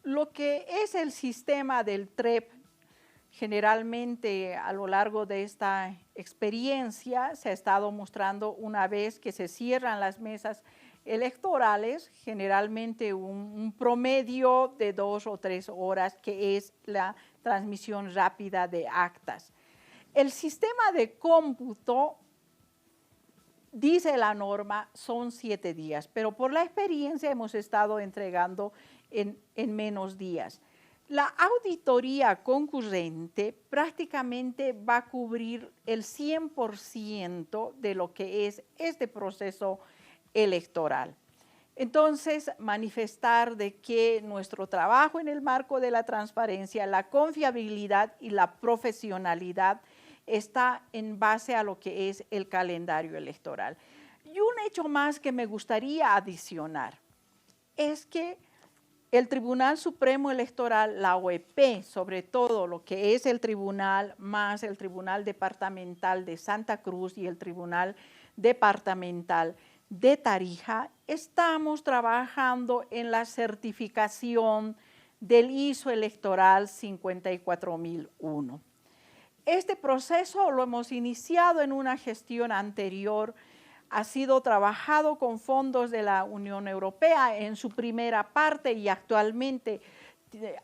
Lo que es el sistema del TREP, generalmente a lo largo de esta experiencia se ha estado mostrando una vez que se cierran las mesas electorales, generalmente un promedio de 2 o 3 horas, que es la transmisión rápida de actas. El sistema de cómputo, dice la norma, son 7 días, pero por la experiencia hemos estado entregando en menos días. La auditoría concurrente prácticamente va a cubrir el 100% de lo que es este proceso electoral. Entonces, manifestar de que nuestro trabajo en el marco de la transparencia, la confiabilidad y la profesionalidad está en base a lo que es el calendario electoral. Y un hecho más que me gustaría adicionar es que el Tribunal Supremo Electoral, la OEP, sobre todo lo que es el tribunal, más el Tribunal Departamental de Santa Cruz y el Tribunal Departamental de Tarija, estamos trabajando en la certificación del ISO electoral 54001. Este proceso lo hemos iniciado en una gestión anterior, ha sido trabajado con fondos de la Unión Europea en su primera parte y actualmente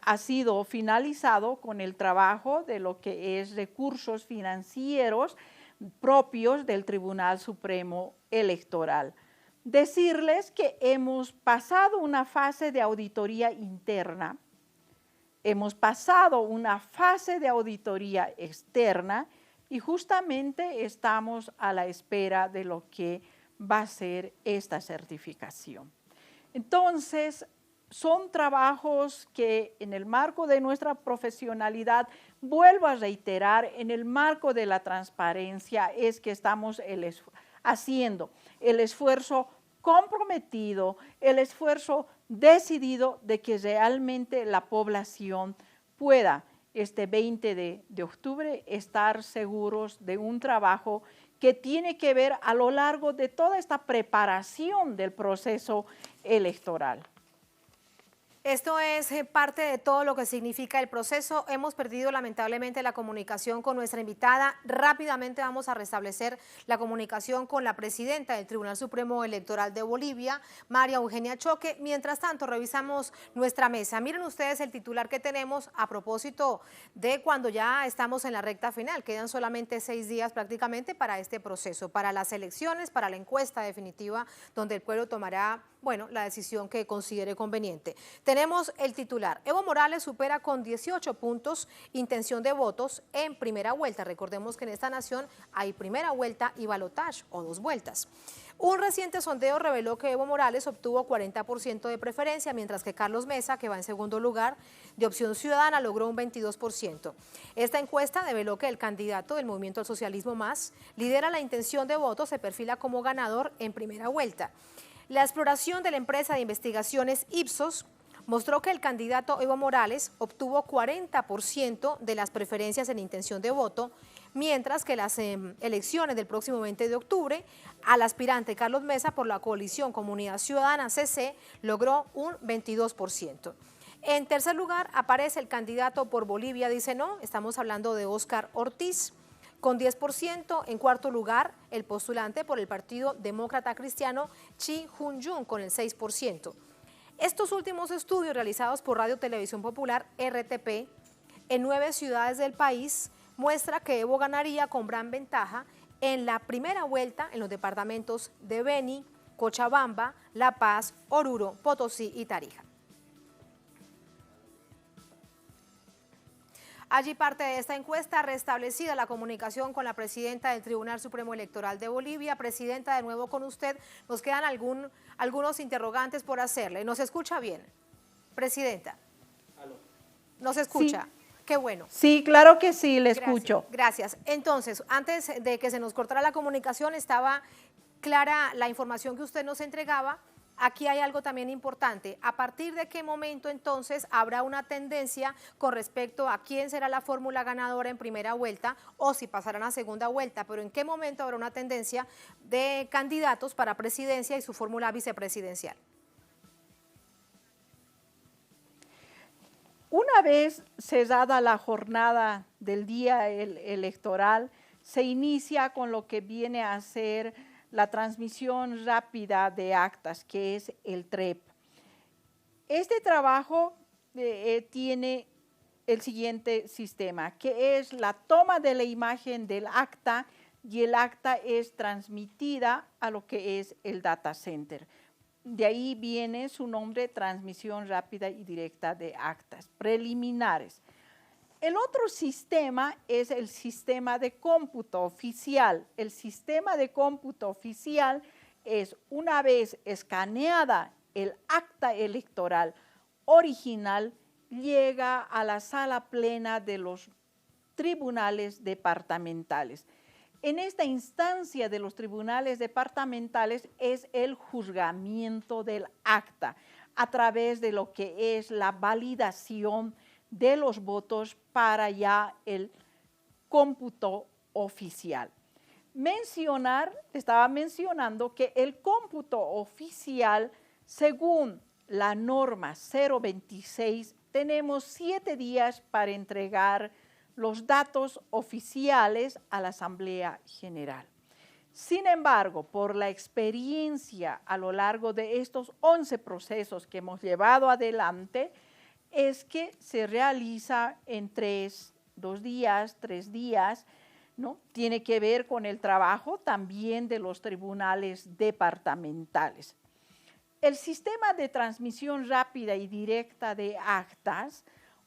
ha sido finalizado con el trabajo de lo que es recursos financieros propios del Tribunal Supremo Electoral. Decirles que hemos pasado una fase de auditoría interna, hemos pasado una fase de auditoría externa y justamente estamos a la espera de lo que va a ser esta certificación. Entonces, son trabajos que en el marco de nuestra profesionalidad, vuelvo a reiterar, en el marco de la transparencia es que estamos haciendo el esfuerzo comprometido, el esfuerzo decidido de que realmente la población pueda este 20 de octubre estar seguros de un trabajo que tiene que ver a lo largo de toda esta preparación del proceso electoral. Esto es parte de todo lo que significa el proceso. Hemos perdido lamentablemente la comunicación con nuestra invitada. Rápidamente vamos a restablecer la comunicación con la presidenta del Tribunal Supremo Electoral de Bolivia, María Eugenia Choque. Mientras tanto, revisamos nuestra mesa. Miren ustedes el titular que tenemos a propósito de cuando ya estamos en la recta final. Quedan solamente 6 días prácticamente para este proceso, para las elecciones, para la encuesta definitiva, donde el pueblo tomará, bueno, la decisión que considere conveniente. Tenemos el titular. Evo Morales supera con 18 puntos intención de votos en primera vuelta. Recordemos que en esta nación hay primera vuelta y balotaje o 2 vueltas. Un reciente sondeo reveló que Evo Morales obtuvo 40% de preferencia, mientras que Carlos Mesa, que va en segundo lugar de Opción Ciudadana, logró un 22%. Esta encuesta reveló que el candidato del Movimiento al Socialismo Más lidera la intención de voto, se perfila como ganador en primera vuelta. La exploración de la empresa de investigaciones Ipsos mostró que el candidato Evo Morales obtuvo 40% de las preferencias en intención de voto, mientras que las elecciones del próximo 20 de octubre, al aspirante Carlos Mesa por la coalición Comunidad Ciudadana CC logró un 22%. En tercer lugar aparece el candidato por Bolivia Dice No, estamos hablando de Óscar Ortiz, con 10%. En cuarto lugar, el postulante por el Partido Demócrata Cristiano, Chi Jun-jun, con el 6%. Estos últimos estudios realizados por Radio Televisión Popular, RTP, en 9 ciudades del país, muestra que Evo ganaría con gran ventaja en la primera vuelta en los departamentos de Beni, Cochabamba, La Paz, Oruro, Potosí y Tarija. Allí parte de esta encuesta, restablecida la comunicación con la presidenta del Tribunal Supremo Electoral de Bolivia. Presidenta, de nuevo con usted, nos quedan algunos interrogantes por hacerle. ¿Nos escucha bien? Presidenta. ¿Aló? ¿Nos escucha? Sí. Qué bueno. Sí, claro que sí, le escucho. Gracias. Entonces, antes de que se nos cortara la comunicación, estaba clara la información que usted nos entregaba. Aquí hay algo también importante. ¿A partir de qué momento entonces habrá una tendencia con respecto a quién será la fórmula ganadora en primera vuelta o si pasarán a segunda vuelta? Pero ¿en qué momento habrá una tendencia de candidatos para presidencia y su fórmula vicepresidencial? Una vez cesada la jornada del día electoral, se inicia con lo que viene a ser la transmisión rápida de actas, que es el TREP. Este trabajo tiene el siguiente sistema, que es la toma de la imagen del acta y el acta es transmitida a lo que es el data center. De ahí viene su nombre, transmisión rápida y directa de actas preliminares. El otro sistema es el sistema de cómputo oficial. El sistema de cómputo oficial es, una vez escaneada el acta electoral original, llega a la sala plena de los tribunales departamentales. En esta instancia de los tribunales departamentales es el juzgamiento del acta a través de lo que es la validación de los votos para ya el cómputo oficial. Estaba mencionando que el cómputo oficial, según la norma 026, tenemos 7 días para entregar los datos oficiales a la Asamblea General. Sin embargo, por la experiencia a lo largo de estos 11 procesos que hemos llevado adelante, es que se realiza en 2 días, 3 días, ¿no? Tiene que ver con el trabajo también de los tribunales departamentales. El sistema de transmisión rápida y directa de actas,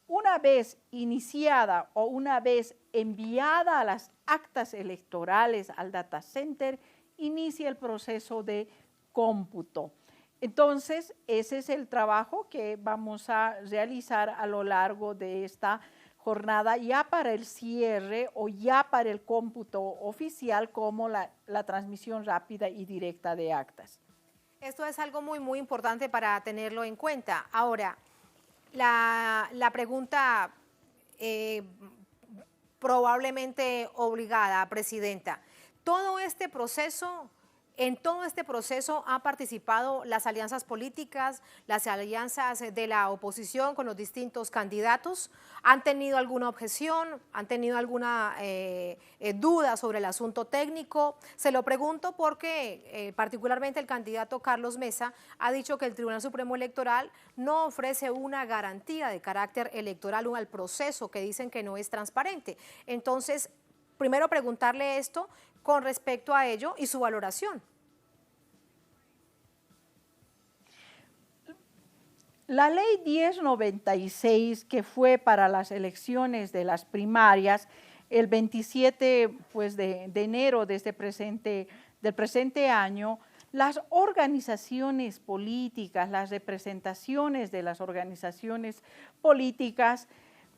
una vez iniciada o una vez enviada a las actas electorales al data center, inicia el proceso de cómputo. Entonces, ese es el trabajo que vamos a realizar a lo largo de esta jornada, ya para el cierre o ya para el cómputo oficial, como la transmisión rápida y directa de actas. Esto es algo muy, muy importante para tenerlo en cuenta. Ahora, la pregunta probablemente obligada, Presidenta. Todo este proceso En todo este proceso han participado las alianzas políticas, las alianzas de la oposición con los distintos candidatos. ¿Han tenido alguna objeción? ¿Han tenido alguna duda sobre el asunto técnico? Se lo pregunto porque particularmente el candidato Carlos Mesa ha dicho que el Tribunal Supremo Electoral no ofrece una garantía de carácter electoral al proceso, que dicen que no es transparente. Entonces, primero preguntarle esto con respecto a ello y su valoración. La ley 1096, que fue para las elecciones de las primarias el 27 de enero de del presente año, las organizaciones políticas, las representaciones de las organizaciones políticas,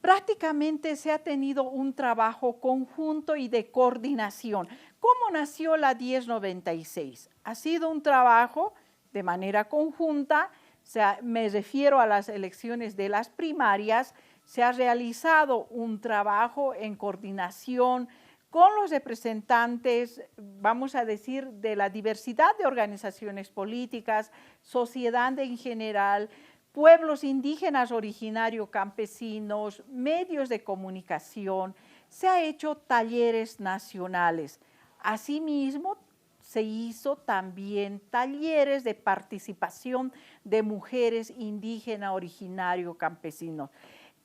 prácticamente se ha tenido un trabajo conjunto y de coordinación. ¿Cómo nació la 1096? Ha sido un trabajo de manera conjunta, o sea, me refiero a las elecciones de las primarias, se ha realizado un trabajo en coordinación con los representantes, vamos a decir, de la diversidad de organizaciones políticas, sociedad en general, pueblos indígenas originarios, campesinos, medios de comunicación. Se han hecho talleres nacionales. Asimismo, se hizo también talleres de participación de mujeres indígenas originarios, campesinos.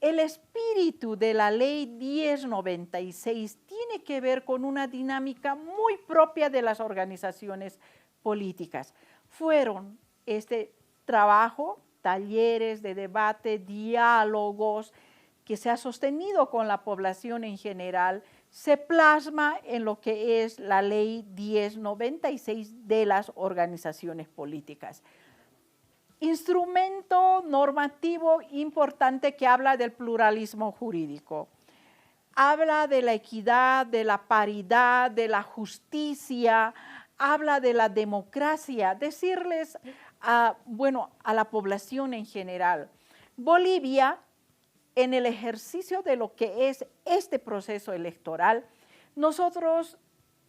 El espíritu de la ley 1096 tiene que ver con una dinámica muy propia de las organizaciones políticas. Fueron este trabajo, talleres de debate, diálogos que se ha sostenido con la población en general, se plasma en lo que es la ley 1096 de las organizaciones políticas. Instrumento normativo importante que habla del pluralismo jurídico. Habla de la equidad, de la paridad, de la justicia, habla de la democracia. Decirles a la población en general, Bolivia, en el ejercicio de lo que es este proceso electoral, nosotros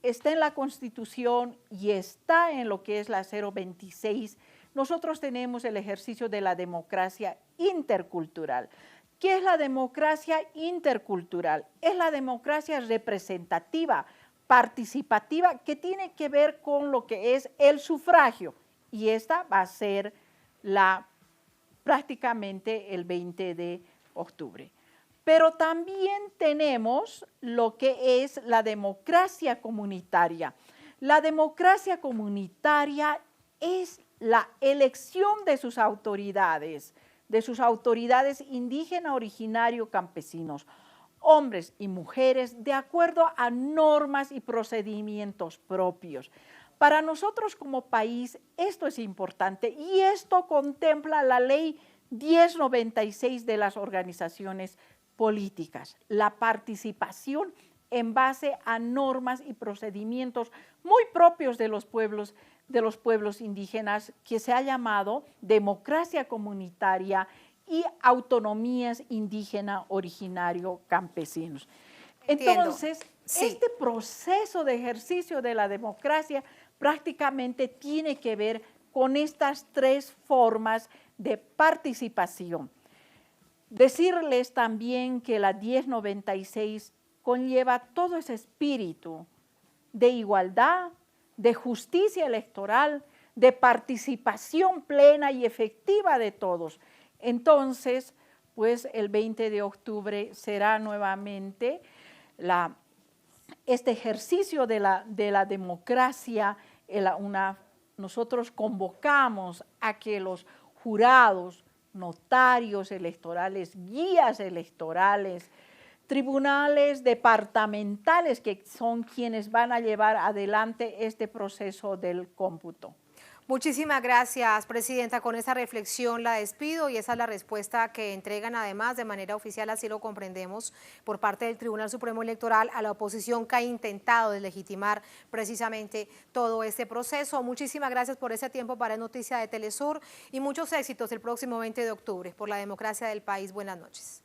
está en la Constitución y está en lo que es la 026, nosotros tenemos el ejercicio de la democracia intercultural. ¿Qué es la democracia intercultural? Es la democracia representativa, participativa, que tiene que ver con lo que es el sufragio, y esta va a ser prácticamente el 20 de octubre. Pero también tenemos lo que es la democracia comunitaria. La democracia comunitaria es la elección de sus autoridades indígenas, originarios, campesinos, hombres y mujeres, de acuerdo a normas y procedimientos propios. Para nosotros como país esto es importante y esto contempla la ley 1096 de las organizaciones políticas, la participación en base a normas y procedimientos muy propios de los pueblos indígenas, que se ha llamado democracia comunitaria y autonomías indígenas originario campesinos. Entonces, sí, este proceso de ejercicio de la democracia prácticamente tiene que ver con estas tres formas de participación. Decirles también que la 1096 conlleva todo ese espíritu de igualdad, de justicia electoral, de participación plena y efectiva de todos. Entonces, pues el 20 de octubre será nuevamente este ejercicio de la democracia. Nosotros convocamos a que los jurados, notarios electorales, guías electorales, tribunales departamentales, que son quienes van a llevar adelante este proceso del cómputo. Muchísimas gracias, Presidenta. Con esa reflexión la despido y esa es la respuesta que entregan además de manera oficial, así lo comprendemos, por parte del Tribunal Supremo Electoral a la oposición que ha intentado deslegitimar precisamente todo este proceso. Muchísimas gracias por ese tiempo para Noticia de Telesur y muchos éxitos el próximo 20 de octubre por la democracia del país. Buenas noches.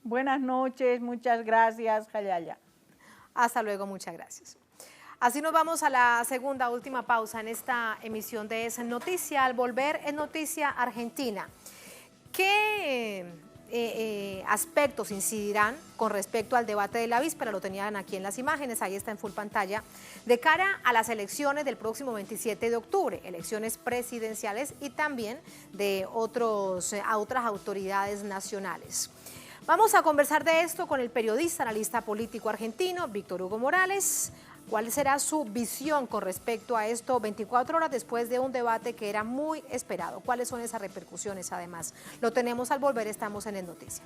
Buenas noches, muchas gracias, Jayaya. Hasta luego, muchas gracias. Así nos vamos a la segunda, última pausa en esta emisión de Es Noticia. Al volver, Es Noticia Argentina. ¿Qué aspectos incidirán con respecto al debate de la víspera? Lo tenían aquí en las imágenes, ahí está en full pantalla, de cara a las elecciones del próximo 27 de octubre, elecciones presidenciales y también de otras autoridades nacionales. Vamos a conversar de esto con el periodista, analista político argentino, Víctor Hugo Morales. ¿Cuál será su visión con respecto a esto 24 horas después de un debate que era muy esperado? ¿Cuáles son esas repercusiones además? Lo tenemos al volver, estamos en Es Noticia.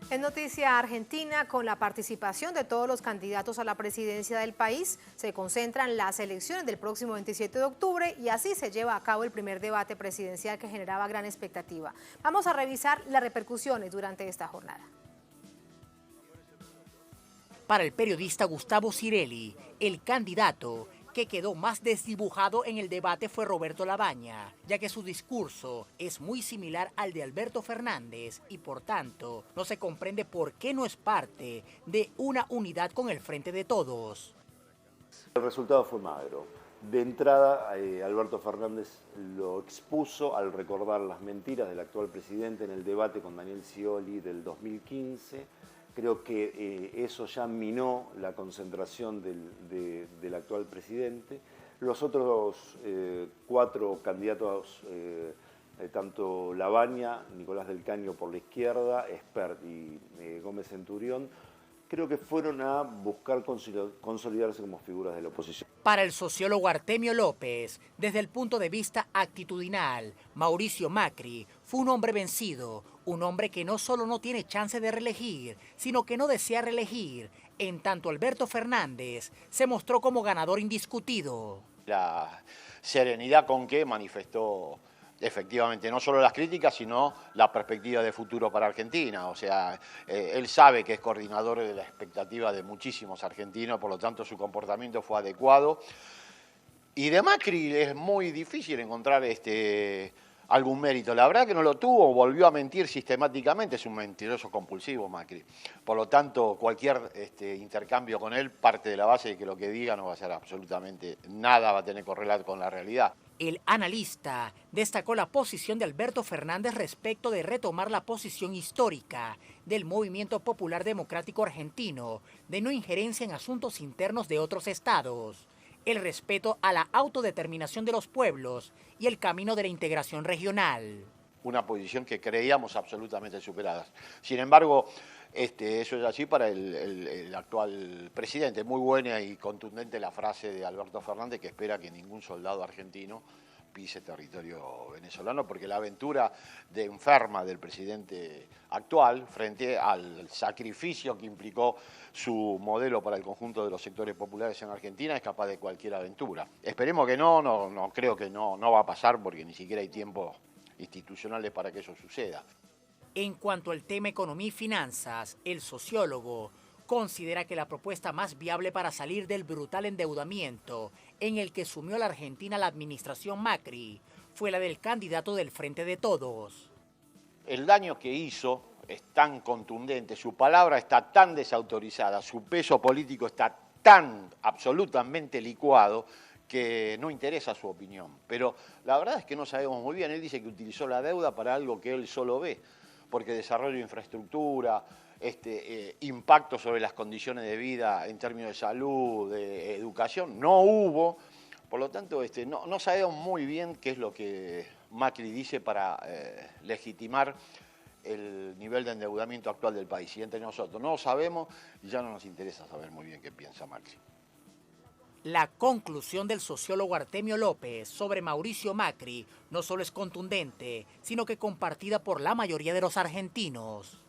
En Noticia Argentina, con la participación de todos los candidatos a la presidencia del país, se concentran las elecciones del próximo 27 de octubre y así se lleva a cabo el primer debate presidencial que generaba gran expectativa. Vamos a revisar las repercusiones durante esta jornada. Para el periodista Gustavo Cirelli, el candidato que quedó más desdibujado en el debate fue Roberto Lavagna, ya que su discurso es muy similar al de Alberto Fernández y por tanto no se comprende por qué no es parte de una unidad con el Frente de Todos. El resultado fue magro. De entrada, Alberto Fernández lo expuso al recordar las mentiras del actual presidente en el debate con Daniel Scioli del 2015. Creo que eso ya minó la concentración del actual presidente. Los otros 4 candidatos, tanto Lavagna, Nicolás del Caño por la izquierda, Espert y Gómez Centurión, creo que fueron a buscar consolidarse como figuras de la oposición. Para el sociólogo Artemio López, desde el punto de vista actitudinal, Mauricio Macri fue un hombre vencido, un hombre que no solo no tiene chance de reelegir, sino que no desea reelegir, en tanto Alberto Fernández se mostró como ganador indiscutido. La serenidad con que manifestó efectivamente no solo las críticas, sino la perspectiva de futuro para Argentina. O sea, él sabe que es coordinador de la expectativa de muchísimos argentinos, por lo tanto su comportamiento fue adecuado. Y de Macri es muy difícil encontrar algún mérito. La verdad que no lo tuvo, volvió a mentir sistemáticamente, es un mentiroso compulsivo Macri. Por lo tanto, cualquier intercambio con él parte de la base de que lo que diga no va a ser absolutamente nada, va a tener correlato con la realidad. El analista destacó la posición de Alberto Fernández respecto de retomar la posición histórica del Movimiento Popular Democrático Argentino de no injerencia en asuntos internos de otros estados, el respeto a la autodeterminación de los pueblos y el camino de la integración regional. Una posición que creíamos absolutamente superada. Sin embargo, eso es así para el actual presidente. Muy buena y contundente la frase de Alberto Fernández, que espera que ningún soldado argentino pise territorio venezolano, porque la aventura de enferma del presidente actual frente al sacrificio que implicó su modelo para el conjunto de los sectores populares en Argentina es capaz de cualquier aventura. Esperemos que no creo que no va a pasar, porque ni siquiera hay tiempo institucionales para que eso suceda. En cuanto al tema economía y finanzas, el sociólogo considera que la propuesta más viable para salir del brutal endeudamiento en el que sumió a la Argentina la administración Macri fue la del candidato del Frente de Todos. El daño que hizo es tan contundente, su palabra está tan desautorizada, su peso político está tan absolutamente licuado que no interesa su opinión. Pero la verdad es que no sabemos muy bien. Él dice que utilizó la deuda para algo que él solo ve, porque desarrollo de infraestructura, impacto sobre las condiciones de vida en términos de salud, de educación, no hubo. Por lo tanto, no sabemos muy bien qué es lo que Macri dice para legitimar el nivel de endeudamiento actual del país. Y entre nosotros no lo sabemos y ya no nos interesa saber muy bien qué piensa Macri. La conclusión del sociólogo Artemio López sobre Mauricio Macri no solo es contundente, sino que compartida por la mayoría de los argentinos.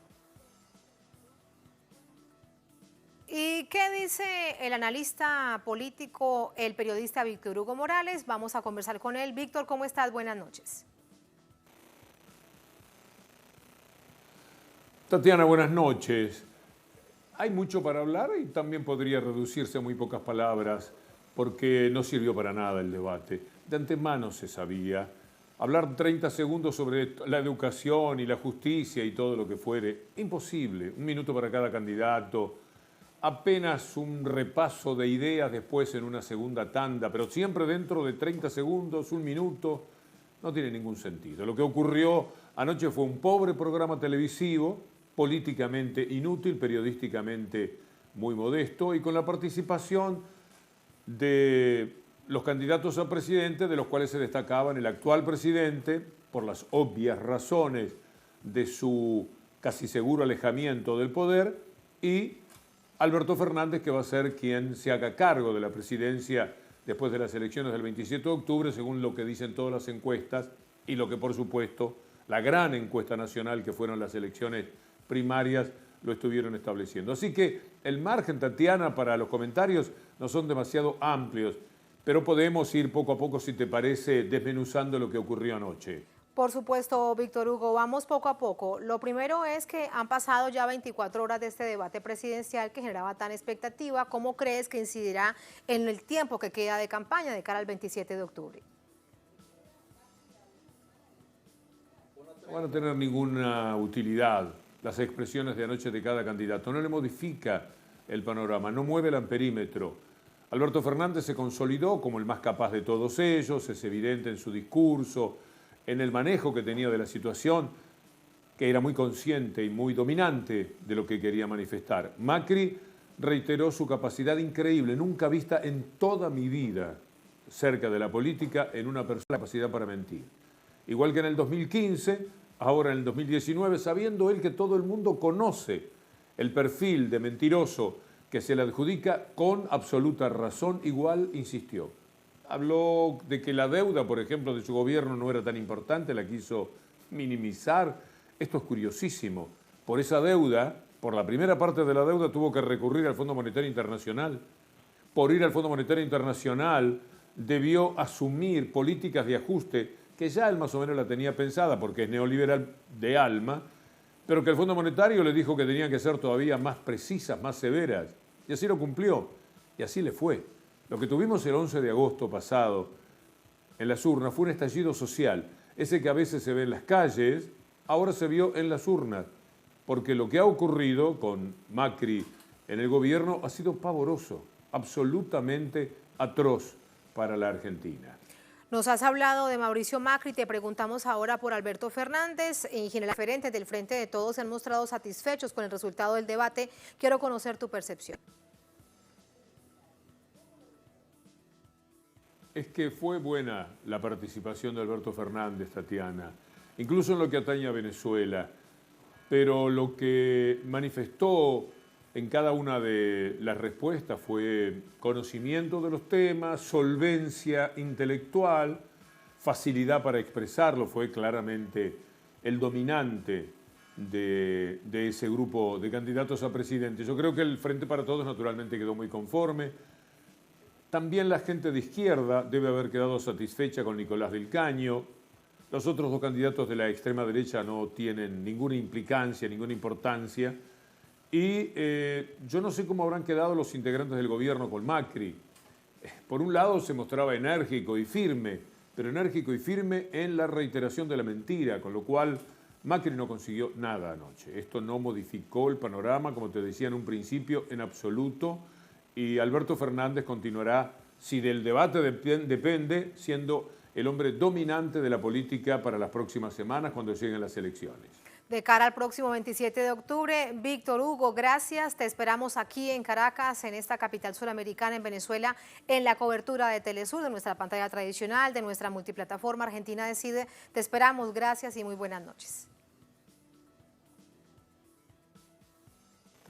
¿Y qué dice el analista político, el periodista Víctor Hugo Morales? Vamos a conversar con él. Víctor, ¿cómo estás? Buenas noches. Tatiana, buenas noches. Hay mucho para hablar y también podría reducirse a muy pocas palabras porque no sirvió para nada el debate. De antemano se sabía. Hablar 30 segundos sobre la educación y la justicia y todo lo que fuere, imposible. 1 minuto para cada candidato, apenas un repaso de ideas después en una segunda tanda, pero siempre dentro de 30 segundos, 1 minuto, no tiene ningún sentido. Lo que ocurrió anoche fue un pobre programa televisivo, políticamente inútil, periodísticamente muy modesto y con la participación de los candidatos a presidente, de los cuales se destacaban el actual presidente, por las obvias razones de su casi seguro alejamiento del poder, y Alberto Fernández, que va a ser quien se haga cargo de la presidencia después de las elecciones del 27 de octubre, según lo que dicen todas las encuestas y lo que, por supuesto, la gran encuesta nacional que fueron las elecciones primarias lo estuvieron estableciendo. Así que el margen, Tatiana, para los comentarios no son demasiado amplios, pero podemos ir poco a poco, si te parece, desmenuzando lo que ocurrió anoche. Por supuesto, Víctor Hugo, vamos poco a poco. Lo primero es que han pasado ya 24 horas de este debate presidencial que generaba tan expectativa. ¿Cómo crees que incidirá en el tiempo que queda de campaña de cara al 27 de octubre? No van a tener ninguna utilidad las expresiones de anoche de cada candidato. No le modifica el panorama, no mueve el amperímetro. Alberto Fernández se consolidó como el más capaz de todos ellos, es evidente en su discurso, en el manejo que tenía de la situación, que era muy consciente y muy dominante de lo que quería manifestar. Macri reiteró su capacidad increíble, nunca vista en toda mi vida cerca de la política, en una persona capacidad para mentir. Igual que en el 2015, ahora en el 2019, sabiendo él que todo el mundo conoce el perfil de mentiroso que se le adjudica con absoluta razón, igual insistió. Habló de que la deuda, por ejemplo, de su gobierno no era tan importante, la quiso minimizar. Esto es curiosísimo. Por esa deuda, por la primera parte de la deuda, tuvo que recurrir al Fondo Monetario Internacional. Por ir al Fondo Monetario Internacional, debió asumir políticas de ajuste que ya él más o menos la tenía pensada, porque es neoliberal de alma, pero que el Fondo Monetario le dijo que tenían que ser todavía más precisas, más severas. Y así lo cumplió. Y así le fue. Lo que tuvimos el 11 de agosto pasado en las urnas fue un estallido social. Ese que a veces se ve en las calles, ahora se vio en las urnas. Porque lo que ha ocurrido con Macri en el gobierno ha sido pavoroso, absolutamente atroz para la Argentina. Nos has hablado de Mauricio Macri, te preguntamos ahora por Alberto Fernández. En general, referentes del Frente de Todos se han mostrado satisfechos con el resultado del debate. Quiero conocer tu percepción. Es que fue buena la participación de Alberto Fernández, Tatiana, incluso en lo que atañe a Venezuela, pero lo que manifestó en cada una de las respuestas fue conocimiento de los temas, solvencia intelectual, facilidad para expresarlo, fue claramente el dominante de ese grupo de candidatos a presidente. Yo creo que el Frente para Todos naturalmente quedó muy conforme. También la gente de izquierda debe haber quedado satisfecha con Nicolás del Caño. Los otros dos candidatos de la extrema derecha no tienen ninguna implicancia, ninguna importancia. Y yo no sé cómo habrán quedado los integrantes del gobierno con Macri. Por un lado se mostraba enérgico y firme, pero enérgico y firme en la reiteración de la mentira, con lo cual Macri no consiguió nada anoche. Esto no modificó el panorama, como te decía en un principio, en absoluto. Y Alberto Fernández continuará, si del debate depende, siendo el hombre dominante de la política para las próximas semanas cuando lleguen las elecciones. De cara al próximo 27 de octubre, Víctor Hugo, gracias. Te esperamos aquí en Caracas, en esta capital suramericana, en Venezuela, en la cobertura de Telesur, de nuestra pantalla tradicional, de nuestra multiplataforma Argentina Decide. Te esperamos, gracias y muy buenas noches.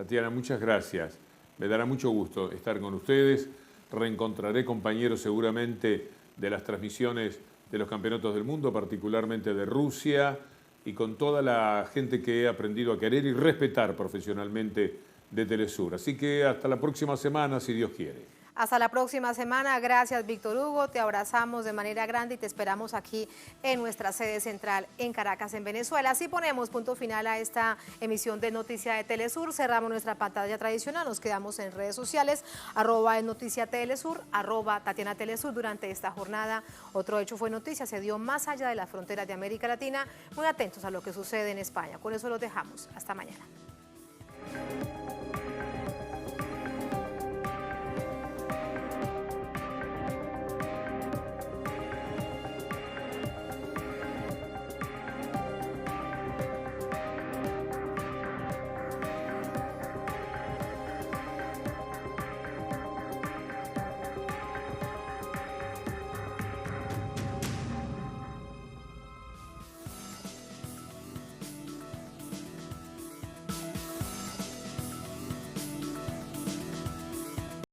Tatiana, muchas gracias. Me dará mucho gusto estar con ustedes. Reencontraré compañeros seguramente de las transmisiones de los campeonatos del mundo, particularmente de Rusia, y con toda la gente que he aprendido a querer y respetar profesionalmente de Telesur. Así que hasta la próxima semana, si Dios quiere. Hasta la próxima semana. Gracias, Víctor Hugo. Te abrazamos de manera grande y te esperamos aquí en nuestra sede central en Caracas, en Venezuela. Así ponemos punto final a esta emisión de Noticia de Telesur. Cerramos nuestra pantalla tradicional. Nos quedamos en redes sociales, @Noticia Telesur, @Tatiana Telesur. Durante esta jornada, otro hecho fue noticia. Se dio más allá de las fronteras de América Latina. Muy atentos a lo que sucede en España. Con eso los dejamos. Hasta mañana.